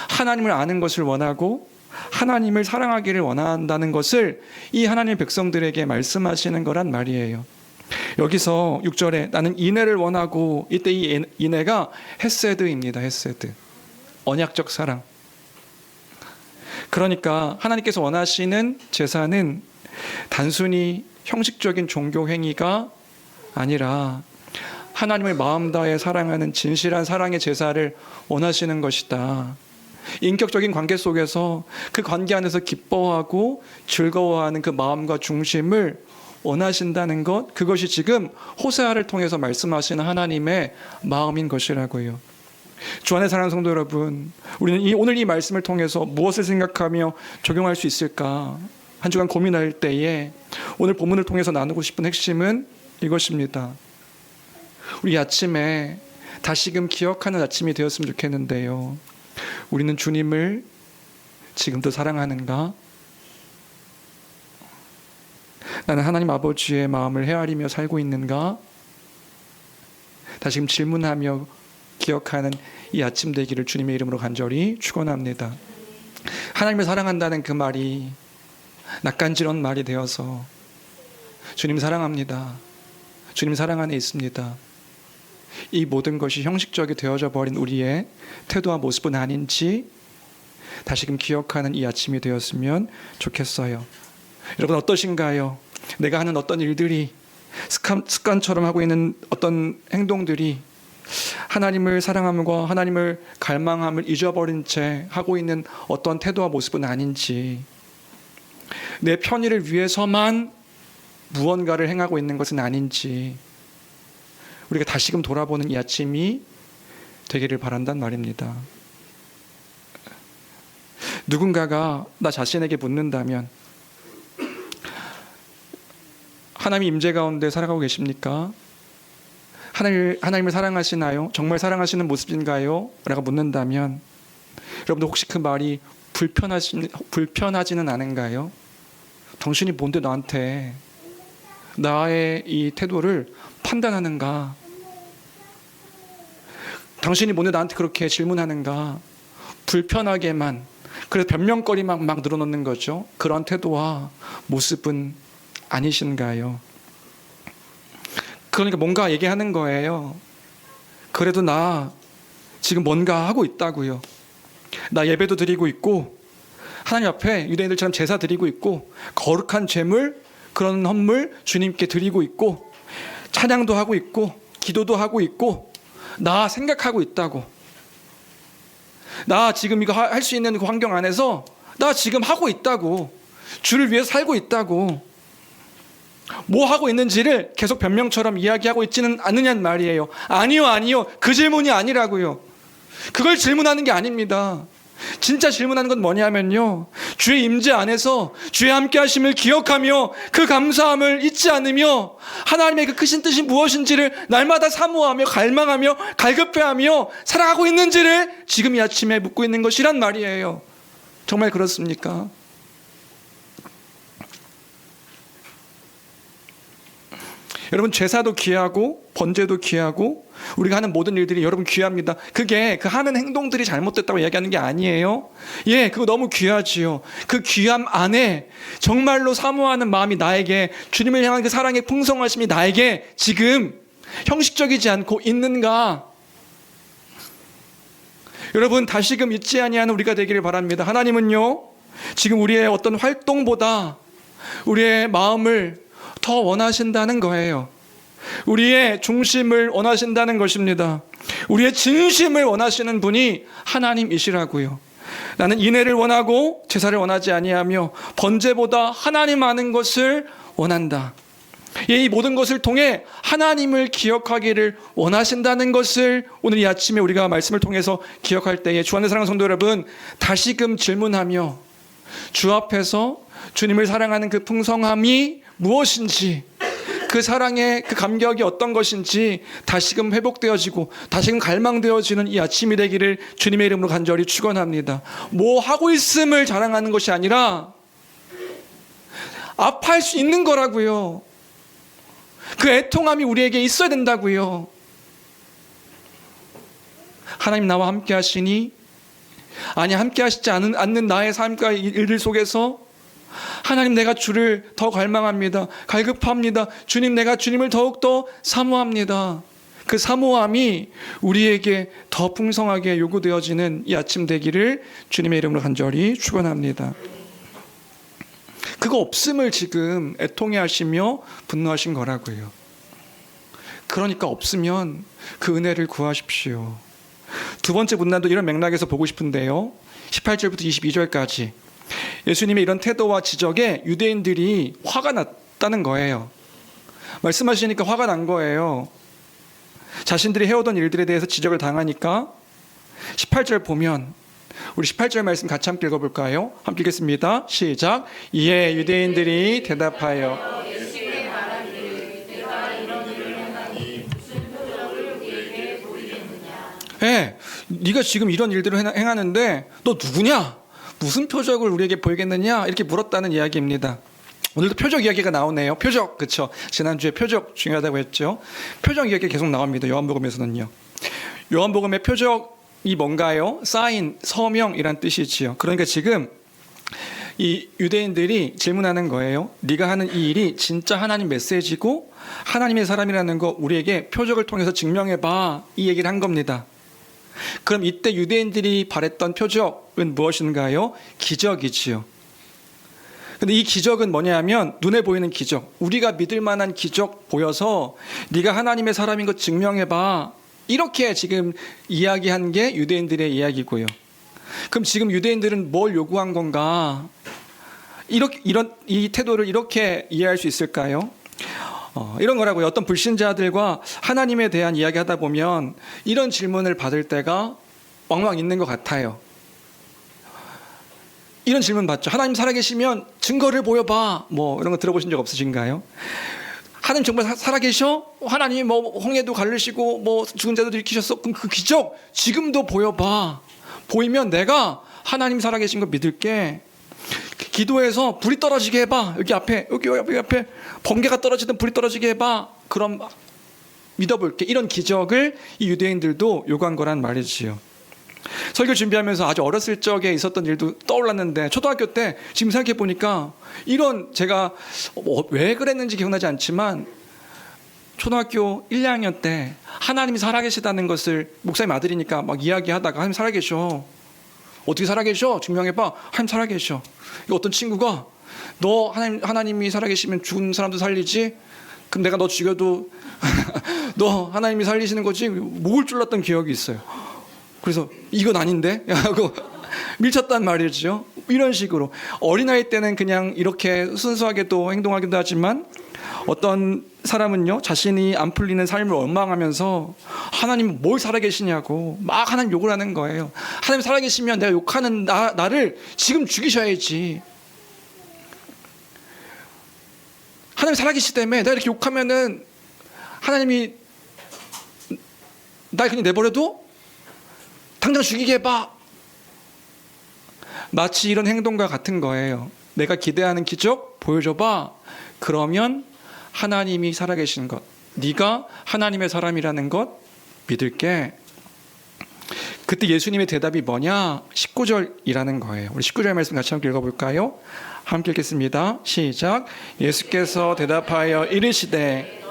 하나님을 아는 것을 원하고 하나님을 사랑하기를 원한다는 것을 이 하나님의 백성들에게 말씀하시는 거란 말이에요. 여기서 6절에 나는 인애를 원하고, 이때 이 인애가 헤세드입니다. 헤세드, 언약적 사랑. 그러니까 하나님께서 원하시는 제사는 단순히 형식적인 종교 행위가 아니라 하나님을 마음 다해 사랑하는 진실한 사랑의 제사를 원하시는 것이다. 인격적인 관계 속에서 그 관계 안에서 기뻐하고 즐거워하는 그 마음과 중심을 원하신다는 것, 그것이 지금 호세아를 통해서 말씀하시는 하나님의 마음인 것이라고요. 주 안에 사랑하는 성도 여러분, 우리는 오늘 이 말씀을 통해서 무엇을 생각하며 적용할 수 있을까? 한 주간 고민할 때에 오늘 본문을 통해서 나누고 싶은 핵심은 이것입니다. 우리 아침에 다시금 기억하는 아침이 되었으면 좋겠는데요. 우리는 주님을 지금도 사랑하는가? 나는 하나님 아버지의 마음을 헤아리며 살고 있는가? 다시금 질문하며 기억하는 이 아침 되기를 주님의 이름으로 간절히 축원합니다. 하나님을 사랑한다는 그 말이 낯간지러운 말이 되어서 주님 사랑합니다, 주님 사랑 안에 있습니다, 이 모든 것이 형식적이 되어져 버린 우리의 태도와 모습은 아닌지 다시금 기억하는 이 아침이 되었으면 좋겠어요. 여러분 어떠신가요? 내가 하는 어떤 일들이, 습관처럼 하고 있는 어떤 행동들이 하나님을 사랑함과 하나님을 갈망함을 잊어버린 채 하고 있는 어떤 태도와 모습은 아닌지, 내 편의를 위해서만 무언가를 행하고 있는 것은 아닌지 우리가 다시금 돌아보는 이 아침이 되기를 바란단 말입니다. 누군가가 나 자신에게 묻는다면 하나님 임재 가운데 살아가고 계십니까? 하나님을 사랑하시나요? 정말 사랑하시는 모습인가요? 라고 묻는다면 여러분들 혹시 그 말이 불편하지는 않은가요? 당신이 뭔데 나한테 나의 이 태도를 판단하는가? 당신이 뭔데 나한테 그렇게 질문하는가? 불편하게만, 그래서 변명거리만 막 늘어놓는 거죠. 그런 태도와 모습은 아니신가요? 그러니까 뭔가 얘기하는 거예요. 그래도 나 지금 뭔가 하고 있다고요. 나 예배도 드리고 있고 하나님 앞에 유대인들처럼 제사 드리고 있고 거룩한 제물, 그런 헌물 주님께 드리고 있고 찬양도 하고 있고 기도도 하고 있고 나 생각하고 있다고. 나 지금 이거 할 수 있는 그 환경 안에서 나 지금 하고 있다고. 주를 위해서 살고 있다고. 뭐 하고 있는지를 계속 변명처럼 이야기하고 있지는 않느냐는 말이에요. 아니요. 그 질문이 아니라고요. 그걸 질문하는 게 아닙니다. 진짜 질문하는 건 뭐냐면요, 주의 임재 안에서 주의 함께 하심을 기억하며 그 감사함을 잊지 않으며 하나님의 그 크신 뜻이 무엇인지를 날마다 사모하며 갈망하며 갈급해하며 살아가고 있는지를 지금 이 아침에 묻고 있는 것이란 말이에요. 정말 그렇습니까? 여러분, 제사도 귀하고 번제도 귀하고 우리가 하는 모든 일들이 여러분 귀합니다. 그게 그 하는 행동들이 잘못됐다고 이야기하는 게 아니에요. 예, 그거 너무 귀하지요. 그 귀함 안에 정말로 사모하는 마음이 나에게, 주님을 향한 그 사랑의 풍성하심이 나에게 지금 형식적이지 않고 있는가? 여러분, 다시금 잊지 아니하는 우리가 되기를 바랍니다. 하나님은요, 지금 우리의 어떤 활동보다 우리의 마음을 더 원하신다는 거예요. 우리의 중심을 원하신다는 것입니다. 우리의 진심을 원하시는 분이 하나님이시라고요. 나는 인애를 원하고 제사를 원하지 아니하며 번제보다 하나님 아는 것을 원한다. 이 모든 것을 통해 하나님을 기억하기를 원하신다는 것을 오늘 이 아침에 우리가 말씀을 통해서 기억할 때에 주 안에 사랑하는 성도 여러분, 다시금 질문하며 주 앞에서 주님을 사랑하는 그 풍성함이 무엇인지, 그 사랑의 그 감격이 어떤 것인지 다시금 회복되어지고 다시금 갈망되어지는 이 아침이 되기를 주님의 이름으로 간절히 축원합니다. 뭐 하고 있음을 자랑하는 것이 아니라 아파할 수 있는 거라고요. 그 애통함이 우리에게 있어야 된다고요. 하나님 나와 함께 하시니, 아니 함께 하시지 않는 나의 삶과 일들 속에서 하나님 내가 주를 더 갈망합니다. 갈급합니다. 주님 내가 주님을 더욱더 사모합니다. 그 사모함이 우리에게 더 풍성하게 요구되어지는 이 아침 되기를 주님의 이름으로 간절히 축원합니다. 그거 없음을 지금 애통해 하시며 분노하신 거라고요. 그러니까 없으면 그 은혜를 구하십시오. 두 번째 문단도 이런 맥락에서 보고 싶은데요. 18절부터 22절까지 예수님의 이런 태도와 지적에 유대인들이 화가 났다는 거예요. 말씀하시니까 화가 난 거예요. 자신들이 해오던 일들에 대해서 지적을 당하니까 18절 보면 우리 18절 말씀 같이 함께 읽어볼까요? 함께 읽겠습니다. 시작. 이에 유대인들이 대답하여 네가 지금 이런 일들을 행하는데 너 누구냐? 무슨 표적을 우리에게 보이겠느냐? 이렇게 물었다는 이야기입니다. 오늘도 표적 이야기가 나오네요. 표적, 그렇죠? 지난주에 표적 중요하다고 했죠. 표적 이야기 계속 나옵니다. 요한복음에서는요. 요한복음의 표적이 뭔가요? 사인, 서명이란 뜻이지요. 그러니까 지금 이 유대인들이 질문하는 거예요. 네가 하는 이 일이 진짜 하나님 메시지고 하나님의 사람이라는 거 우리에게 표적을 통해서 증명해봐. 이 얘기를 한 겁니다. 그럼 이때 유대인들이 바랬던 표적은 무엇인가요? 기적이지요. 근데 이 기적은 뭐냐면 눈에 보이는 기적, 우리가 믿을 만한 기적 보여서 네가 하나님의 사람인 것 증명해봐. 이렇게 지금 이야기한 게 유대인들의 이야기고요. 그럼 지금 유대인들은 뭘 요구한 건가? 이 태도를 이렇게 이해할 수 있을까요? 이런 거라고요. 어떤 불신자들과 하나님에 대한 이야기 하다 보면 이런 질문을 받을 때가 왕왕 있는 것 같아요. 이런 질문 받죠. 하나님 살아계시면 증거를 보여봐. 뭐 이런 거 들어보신 적 없으신가요? 하나님 정말 살아계셔? 하나님이 뭐 홍해도 가르시고 뭐 죽은 자도 일으키셨어? 그럼 그 기적 지금도 보여봐. 보이면 내가 하나님 살아계신 거 믿을게. 기도해서 불이 떨어지게 해봐. 여기 앞에 번개가 떨어지든 불이 떨어지게 해봐. 그럼 믿어볼게. 이런 기적을 이 유대인들도 요구한 거란 말이지요. 설교 준비하면서 아주 어렸을 적에 있었던 일도 떠올랐는데 초등학교 때 지금 생각해 보니까 이런 제가 왜 그랬는지 기억나지 않지만 초등학교 1, 2학년 때 하나님이 살아계시다는 것을 목사님 아들이니까 막 이야기하다가 하나님 살아계셔. 어떻게 살아계셔? 증명해봐. 하나님 살아계셔. 어떤 친구가 너 하나님이 살아계시면 죽은 사람도 살리지? 그럼 내가 너 죽여도 너 하나님이 살리시는 거지? 목을 졸랐던 기억이 있어요. 그래서 이건 아닌데? 하고 밀쳤단 말이죠. 이런 식으로 어린아이 때는 그냥 이렇게 순수하게도 행동하기도 하지만 어떤 사람은요 자신이 안 풀리는 삶을 원망하면서 하나님은 뭘 살아계시냐고 막 하나님 욕을 하는 거예요. 하나님 살아계시면 내가 욕하는 나를 지금 죽이셔야지. 하나님 살아계시기 때문에 내가 이렇게 욕하면은 하나님이 날 그냥 내버려도 당장 죽이게 해봐. 마치 이런 행동과 같은 거예요. 내가 기대하는 기적 보여줘봐. 그러면 하나님이 살아계신 것, 네가 하나님의 사람이라는 것 믿을게. 그때 예수님의 대답이 뭐냐? 19절이라는 거예요. 우리 19절 말씀 같이 함께 읽어볼까요? 함께 읽겠습니다. 시작. 예수께서 대답하여 이르시되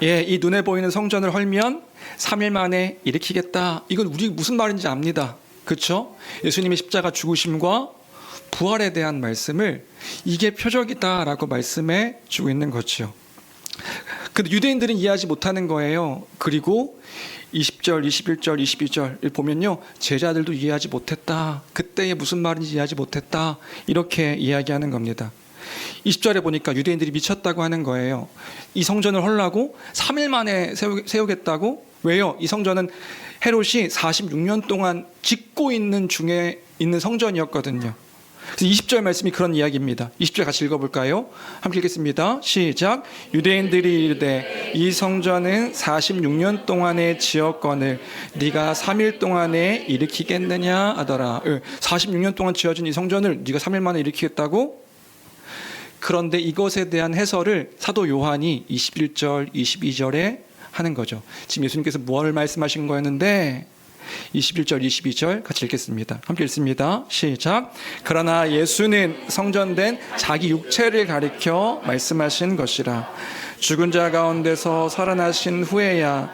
이 눈에 보이는 성전을 헐면 3일 만에 일으키겠다. 이건 우리 무슨 말인지 압니다. 그렇죠? 예수님의 십자가 죽으심과 부활에 대한 말씀을 이게 표적이다라고 말씀해 주고 있는 거죠. 근데 유대인들은 이해하지 못하는 거예요. 그리고 20절, 21절, 22절 보면요, 제자들도 이해하지 못했다. 그때에 무슨 말인지 이해하지 못했다. 이렇게 이야기하는 겁니다. 20절에 보니까 유대인들이 미쳤다고 하는 거예요. 이 성전을 헐라고 3일 만에 세우겠다고? 왜요? 이 성전은 헤롯이 46년 동안 짓고 있는 중에 있는 성전이었거든요. 그래서 20절 말씀이 그런 이야기입니다. 20절 같이 읽어볼까요? 함께 읽겠습니다. 시작. 유대인들이 이르되 이 성전은 46년 동안의 지었건을 네가 3일 동안에 일으키겠느냐 하더라. 46년 동안 지어진 이 성전을 네가 3일 만에 일으키겠다고? 그런데 이것에 대한 해설을 사도 요한이 21절, 22절에 하는 거죠. 지금 예수님께서 무엇을 말씀하신 거였는데 21절, 22절 같이 읽겠습니다. 함께 읽습니다. 시작. 그러나 예수는 성전된 자기 육체를 가리켜 말씀하신 것이라. 죽은 자 가운데서 살아나신 후에야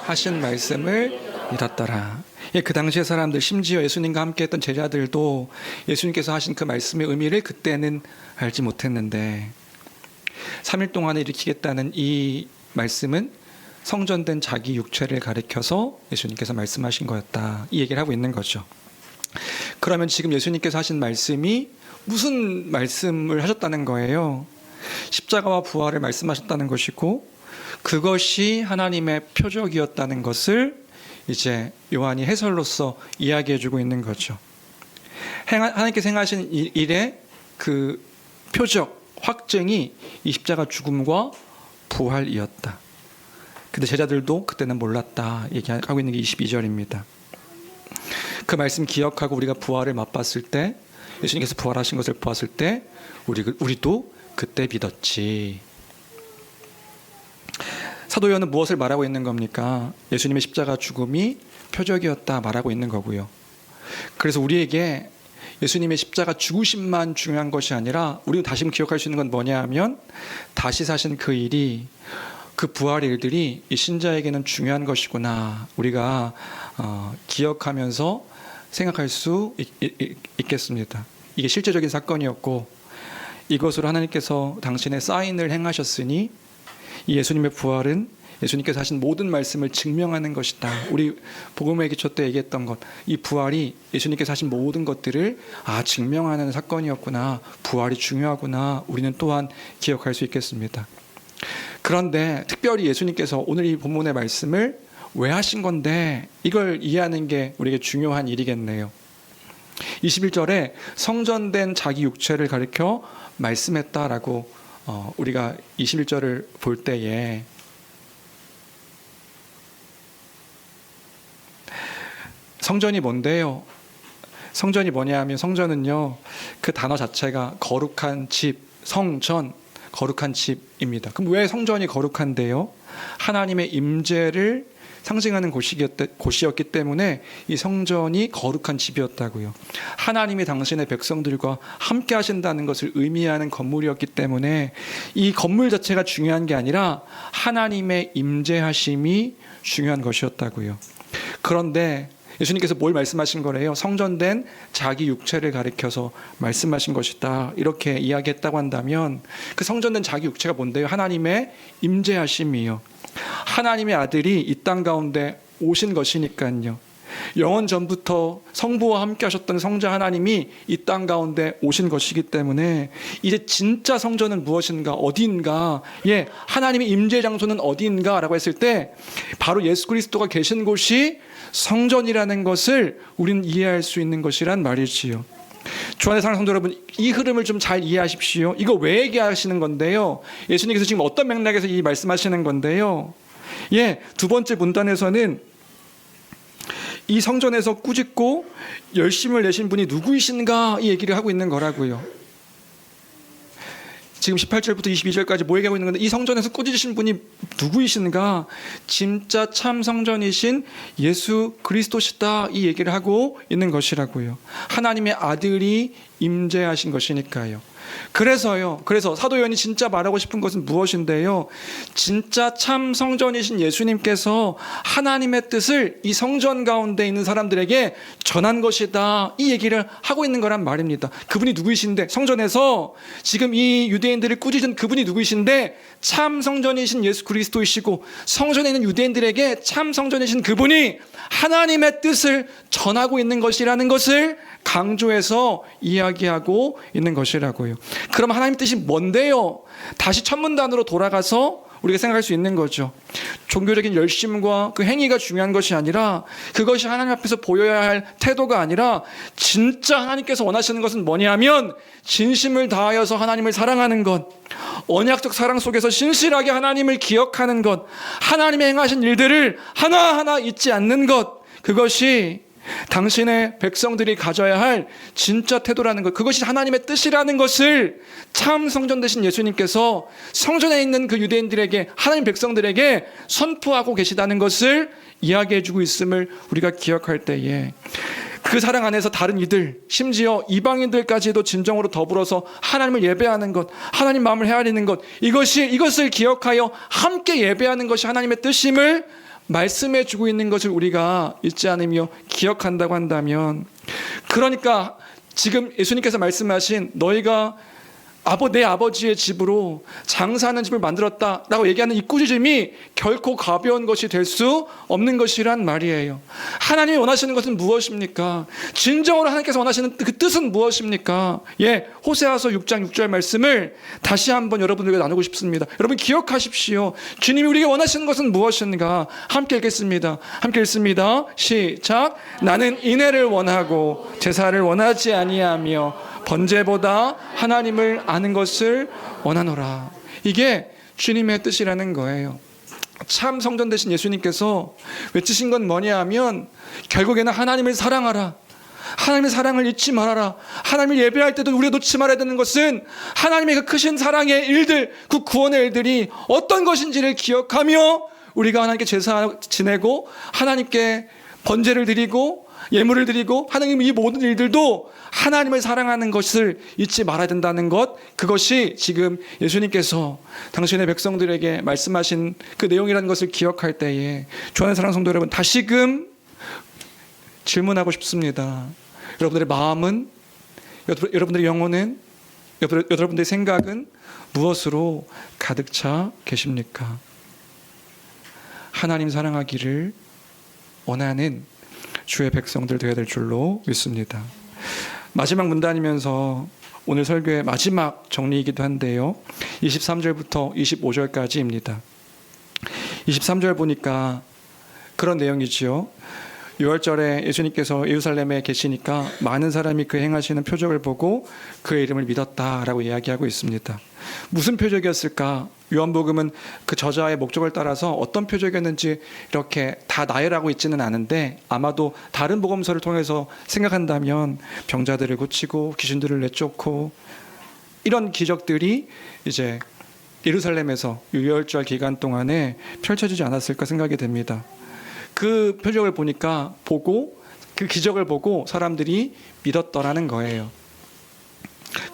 하신 말씀을 믿었더라. 그 당시의 사람들, 심지어 예수님과 함께 했던 제자들도 예수님께서 하신 그 말씀의 의미를 그때는 알지 못했는데 3일 동안에 일으키겠다는 이 말씀은 성전된 자기 육체를 가리켜서 예수님께서 말씀하신 거였다. 이 얘기를 하고 있는 거죠. 그러면 지금 예수님께서 하신 말씀이 무슨 말씀을 하셨다는 거예요? 십자가와 부활을 말씀하셨다는 것이고 그것이 하나님의 표적이었다는 것을 이제 요한이 해설로서 이야기해주고 있는 거죠. 하나님께서 행하신 일의 그 표적, 확증이 이 십자가 죽음과 부활이었다. 근데 제자들도 그때는 몰랐다 얘기하고 있는 게 22절입니다. 그 말씀 기억하고 우리가 부활을 맛봤을 때, 예수님께서 부활하신 것을 보았을 때 우리도 그때 믿었지. 사도 요한은 무엇을 말하고 있는 겁니까? 예수님의 십자가 죽음이 표적이었다 말하고 있는 거고요. 그래서 우리에게 예수님의 십자가 죽으심만 중요한 것이 아니라 우리도 다시 기억할 수 있는 건 뭐냐 하면 다시 사신 그 일이, 그 부활의 일들이 이 신자에게는 중요한 것이구나 우리가 기억하면서 생각할 수 있겠습니다. 이게 실제적인 사건이었고 이것으로 하나님께서 당신의 사인을 행하셨으니 이 예수님의 부활은 예수님께서 하신 모든 말씀을 증명하는 것이다. 우리 복음의 기초 때 얘기했던 것, 이 부활이 예수님께서 하신 모든 것들을 증명하는 사건이었구나. 부활이 중요하구나. 우리는 또한 기억할 수 있겠습니다. 그런데 특별히 예수님께서 오늘 이 본문의 말씀을 왜 하신 건데 이걸 이해하는 게 우리에게 중요한 일이겠네요. 21절에 성전된 자기 육체를 가리켜 말씀했다라고 우리가 21절을 볼 때에 성전이 뭔데요? 성전이 뭐냐 하면 성전은요, 그 단어 자체가 거룩한 집, 성전, 거룩한 집입니다. 그럼 왜 성전이 거룩한데요? 하나님의 임재를 상징하는 곳이었기 때문에 이 성전이 거룩한 집이었다고요. 하나님이 당신의 백성들과 함께 하신다는 것을 의미하는 건물이었기 때문에 이 건물 자체가 중요한 게 아니라 하나님의 임재하심이 중요한 것이었다고요. 그런데 예수님께서 뭘 말씀하신 거래요? 성전된 자기 육체를 가리켜서 말씀하신 것이다. 이렇게 이야기했다고 한다면 그 성전된 자기 육체가 뭔데요? 하나님의 임재하심이요. 하나님의 아들이 이 땅 가운데 오신 것이니까요. 영원 전부터 성부와 함께 하셨던 성자 하나님이 이 땅 가운데 오신 것이기 때문에 이제 진짜 성전은 무엇인가, 어디인가, 하나님의 임재 장소는 어디인가라고 했을 때 바로 예수 그리스도가 계신 곳이 성전이라는 것을 우리는 이해할 수 있는 것이란 말이지요. 주 안에 사랑하는 성도 여러분, 이 흐름을 좀 잘 이해하십시오. 이거 왜 얘기하시는 건데요? 예수님께서 지금 어떤 맥락에서 이 말씀하시는 건데요? 두 번째 문단에서는 이 성전에서 꾸짖고 열심을 내신 분이 누구이신가 이 얘기를 하고 있는 거라고요. 지금 18절부터 22절까지 뭐 얘기하고 있는 건데 이 성전에서 꾸짖으신 분이 누구이신가? 진짜 참 성전이신 예수 그리스도시다 이 얘기를 하고 있는 것이라고요. 하나님의 아들이 임재하신 것이니까요. 그래서 사도 요한이 진짜 말하고 싶은 것은 무엇인데요? 진짜 참 성전이신 예수님께서 하나님의 뜻을 이 성전 가운데 있는 사람들에게 전한 것이다. 이 얘기를 하고 있는 거란 말입니다. 그분이 누구이신데, 성전에서 지금 이 유대인들을 꾸짖은 그분이 누구이신데 참 성전이신 예수 그리스도이시고, 성전에 있는 유대인들에게 참 성전이신 그분이 하나님의 뜻을 전하고 있는 것이라는 것을 강조해서 이야기하고 있는 것이라고요. 그럼 하나님의 뜻이 뭔데요? 다시 첫 문단으로 돌아가서 우리가 생각할 수 있는 거죠. 종교적인 열심과 그 행위가 중요한 것이 아니라, 그것이 하나님 앞에서 보여야 할 태도가 아니라, 진짜 하나님께서 원하시는 것은 뭐냐면 진심을 다하여서 하나님을 사랑하는 것, 언약적 사랑 속에서 신실하게 하나님을 기억하는 것, 하나님의 행하신 일들을 하나하나 잊지 않는 것, 그것이 당신의 백성들이 가져야 할 진짜 태도라는 것, 그것이 하나님의 뜻이라는 것을 참 성전 되신 예수님께서 성전에 있는 그 유대인들에게, 하나님 백성들에게 선포하고 계시다는 것을 이야기해주고 있음을 우리가 기억할 때에, 그 사랑 안에서 다른 이들, 심지어 이방인들까지도 진정으로 더불어서 하나님을 예배하는 것, 하나님 마음을 헤아리는 것, 이것을 기억하여 함께 예배하는 것이 하나님의 뜻임을 말씀해 주고 있는 것을 우리가 잊지 않으며 기억한다고 한다면, 그러니까 지금 예수님께서 말씀하신 너희가 내 아버지의 집으로 장사하는 집을 만들었다라고 얘기하는 이 꾸짖음이 결코 가벼운 것이 될 수 없는 것이란 말이에요. 하나님이 원하시는 것은 무엇입니까? 진정으로 하나님께서 원하시는 그 뜻은 무엇입니까? 호세아서 6장 6절 말씀을 다시 한번 여러분들에게 나누고 싶습니다. 여러분 기억하십시오. 주님이 우리에게 원하시는 것은 무엇인가? 함께 읽겠습니다. 함께 읽습니다. 시작. 나는 인애를 원하고 제사를 원하지 아니하며 번제보다 하나님을 아는 것을 원하노라. 이게 주님의 뜻이라는 거예요. 참 성전 되신 예수님께서 외치신 건 뭐냐 하면, 결국에는 하나님을 사랑하라, 하나님의 사랑을 잊지 말아라. 하나님을 예배할 때도 우리가 놓지 말아야 되는 것은 하나님의 그 크신 사랑의 일들, 그 구원의 일들이 어떤 것인지를 기억하며 우리가 하나님께 제사 지내고 하나님께 번제를 드리고 예물을 드리고 하나님, 이 모든 일들도 하나님을 사랑하는 것을 잊지 말아야 된다는 것, 그것이 지금 예수님께서 당신의 백성들에게 말씀하신 그 내용이라는 것을 기억할 때에, 주안의 사랑 성도 여러분, 다시금 질문하고 싶습니다. 여러분들의 마음은, 여러분들의 영혼은, 여러분들의 생각은 무엇으로 가득 차 계십니까? 하나님 사랑하기를 원하는 주의 백성들 되어야 될 줄로 믿습니다. 마지막 문단이면서 오늘 설교의 마지막 정리이기도 한데요, 23절부터 25절까지입니다. 23절 보니까 그런 내용이지요. 6월절에 예수님께서 예루살렘에 계시니까 많은 사람이 그 행하시는 표적을 보고 그의 이름을 믿었다라고 이야기하고 있습니다. 무슨 표적이었을까? 요한복음은 그 저자의 목적을 따라서 어떤 표적이었는지 이렇게 다 나열하고 있지는 않은데, 아마도 다른 복음서를 통해서 생각한다면 병자들을 고치고 귀신들을 내쫓고 이런 기적들이 이제 예루살렘에서 유월절 기간 동안에 펼쳐지지 않았을까 생각이 됩니다. 그 표적을 보고 그 기적을 보고 사람들이 믿었더라는 거예요.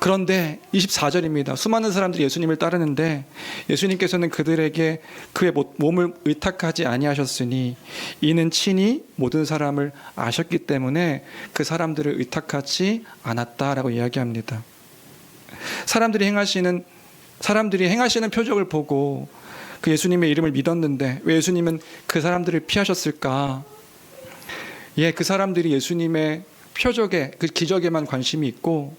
그런데 24절입니다. 수많은 사람들이 예수님을 따르는데 예수님께서는 그들에게 그의 몸을 의탁하지 아니하셨으니 이는 친히 모든 사람을 아셨기 때문에 그 사람들을 의탁하지 않았다라고 이야기합니다. 사람들이 행하시는 표적을 보고 그 예수님의 이름을 믿었는데 왜 예수님은 그 사람들을 피하셨을까? 그 사람들이 예수님의 표적에, 그 기적에만 관심이 있고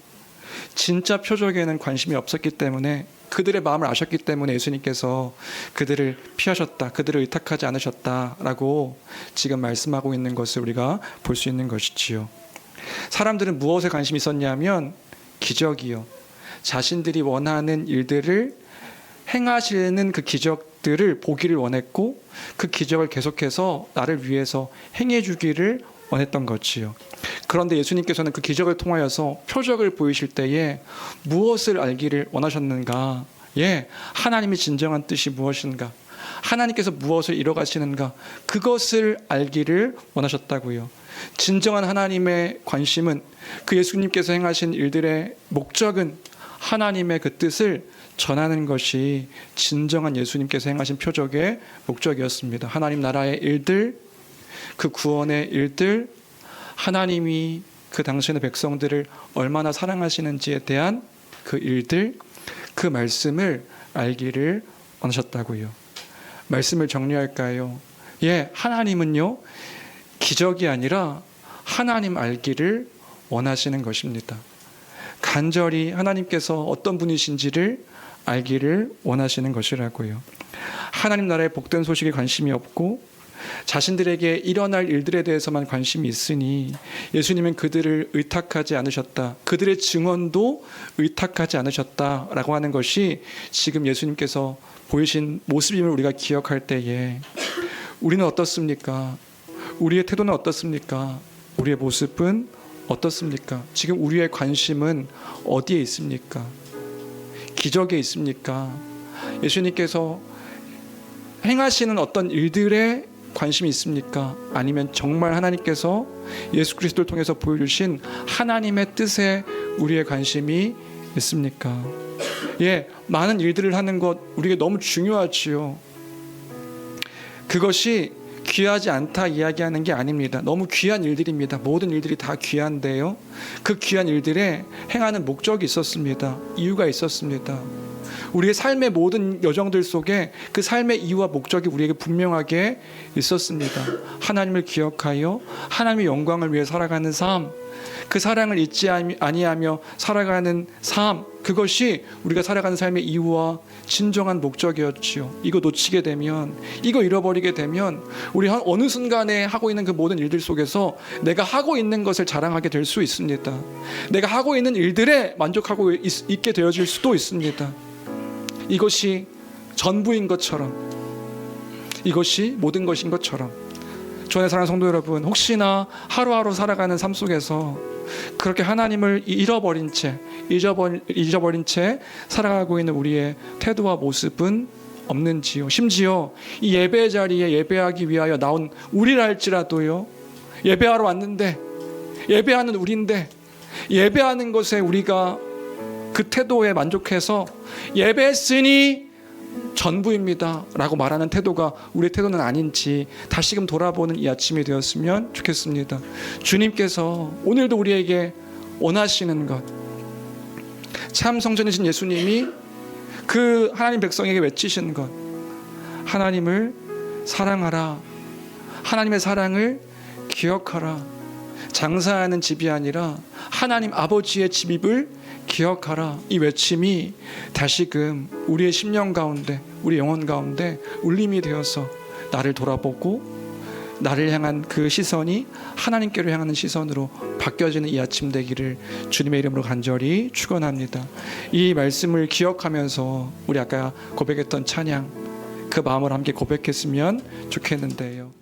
진짜 표적에는 관심이 없었기 때문에, 그들의 마음을 아셨기 때문에 예수님께서 그들을 피하셨다, 그들을 의탁하지 않으셨다라고 지금 말씀하고 있는 것을 우리가 볼 수 있는 것이지요. 사람들은 무엇에 관심이 있었냐면 기적이요. 자신들이 원하는 일들을 행하시는 그 기적들을 보기를 원했고, 그 기적을 계속해서 나를 위해서 행해 주기를 원했던 것이요. 그런데 예수님께서는 그 기적을 통하여서 표적을 보이실 때에 무엇을 알기를 원하셨는가? 하나님의 진정한 뜻이 무엇인가? 하나님께서 무엇을 이뤄가시는가? 그것을 알기를 원하셨다고요. 진정한 하나님의 관심은, 그 예수님께서 행하신 일들의 목적은 하나님의 그 뜻을 전하는 것이 진정한 예수님께서 행하신 표적의 목적이었습니다. 하나님 나라의 일들, 그 구원의 일들, 하나님이 그 당신의 백성들을 얼마나 사랑하시는지에 대한 그 일들, 그 말씀을 알기를 원하셨다고요. 말씀을 정리할까요? 하나님은요, 기적이 아니라 하나님 알기를 원하시는 것입니다. 간절히 하나님께서 어떤 분이신지를 알기를 원하시는 것이라고요. 하나님 나라의 복된 소식에 관심이 없고 자신들에게 일어날 일들에 대해서만 관심이 있으니 예수님은 그들을 의탁하지 않으셨다. 그들의 증언도 의탁하지 않으셨다라고 하는 것이 지금 예수님께서 보이신 모습임을 우리가 기억할 때에 우리는 어떻습니까? 우리의 태도는 어떻습니까? 우리의 모습은 어떻습니까? 지금 우리의 관심은 어디에 있습니까? 기적에 있습니까? 예수님께서 행하시는 어떤 일들에 관심이 있습니까? 아니면 정말 하나님께서 예수 그리스도를 통해서 보여주신 하나님의 뜻에 우리의 관심이 있습니까? 많은 일들을 하는 것 우리에게 너무 중요하지요. 그것이 귀하지 않다 이야기하는 게 아닙니다. 너무 귀한 일들입니다. 모든 일들이 다 귀한데요, 그 귀한 일들에 행하는 목적이 있었습니다. 이유가 있었습니다. 우리의 삶의 모든 여정들 속에 그 삶의 이유와 목적이 우리에게 분명하게 있었습니다. 하나님을 기억하여 하나님의 영광을 위해 살아가는 삶, 그 사랑을 잊지 아니하며 살아가는 삶, 그것이 우리가 살아가는 삶의 이유와 진정한 목적이었지요. 이거 놓치게 되면, 이거 잃어버리게 되면 우리 어느 순간에 하고 있는 그 모든 일들 속에서 내가 하고 있는 것을 자랑하게 될 수 있습니다. 내가 하고 있는 일들에 만족하고 있게 되어질 수도 있습니다. 이것이 전부인 것처럼, 이것이 모든 것인 것처럼. 주 안에 사랑하는 성도 여러분, 혹시나 하루하루 살아가는 삶 속에서 그렇게 하나님을 잊어버린 채 살아가고 있는 우리의 태도와 모습은 없는지요? 심지어 이 예배의 자리에 예배하기 위하여 나온 우리라 할지라도요, 예배하러 왔는데, 예배하는 우리인데, 예배하는 것에 우리가 그 태도에 만족해서 예배했으니 전부입니다 라고 말하는 태도가 우리의 태도는 아닌지 다시금 돌아보는 이 아침이 되었으면 좋겠습니다. 주님께서 오늘도 우리에게 원하시는 것, 참 성전이신 예수님이 그 하나님 백성에게 외치시는 것, 하나님을 사랑하라, 하나님의 사랑을 기억하라, 장사하는 집이 아니라 하나님 아버지의 집입을 기억하라. 이 외침이 다시금 우리의 심령 가운데, 우리 영혼 가운데 울림이 되어서 나를 돌아보고 나를 향한 그 시선이 하나님께로 향하는 시선으로 바뀌어지는 이 아침 되기를 주님의 이름으로 간절히 축원합니다. 이 말씀을 기억하면서 우리 아까 고백했던 찬양, 그 마음을 함께 고백했으면 좋겠는데요.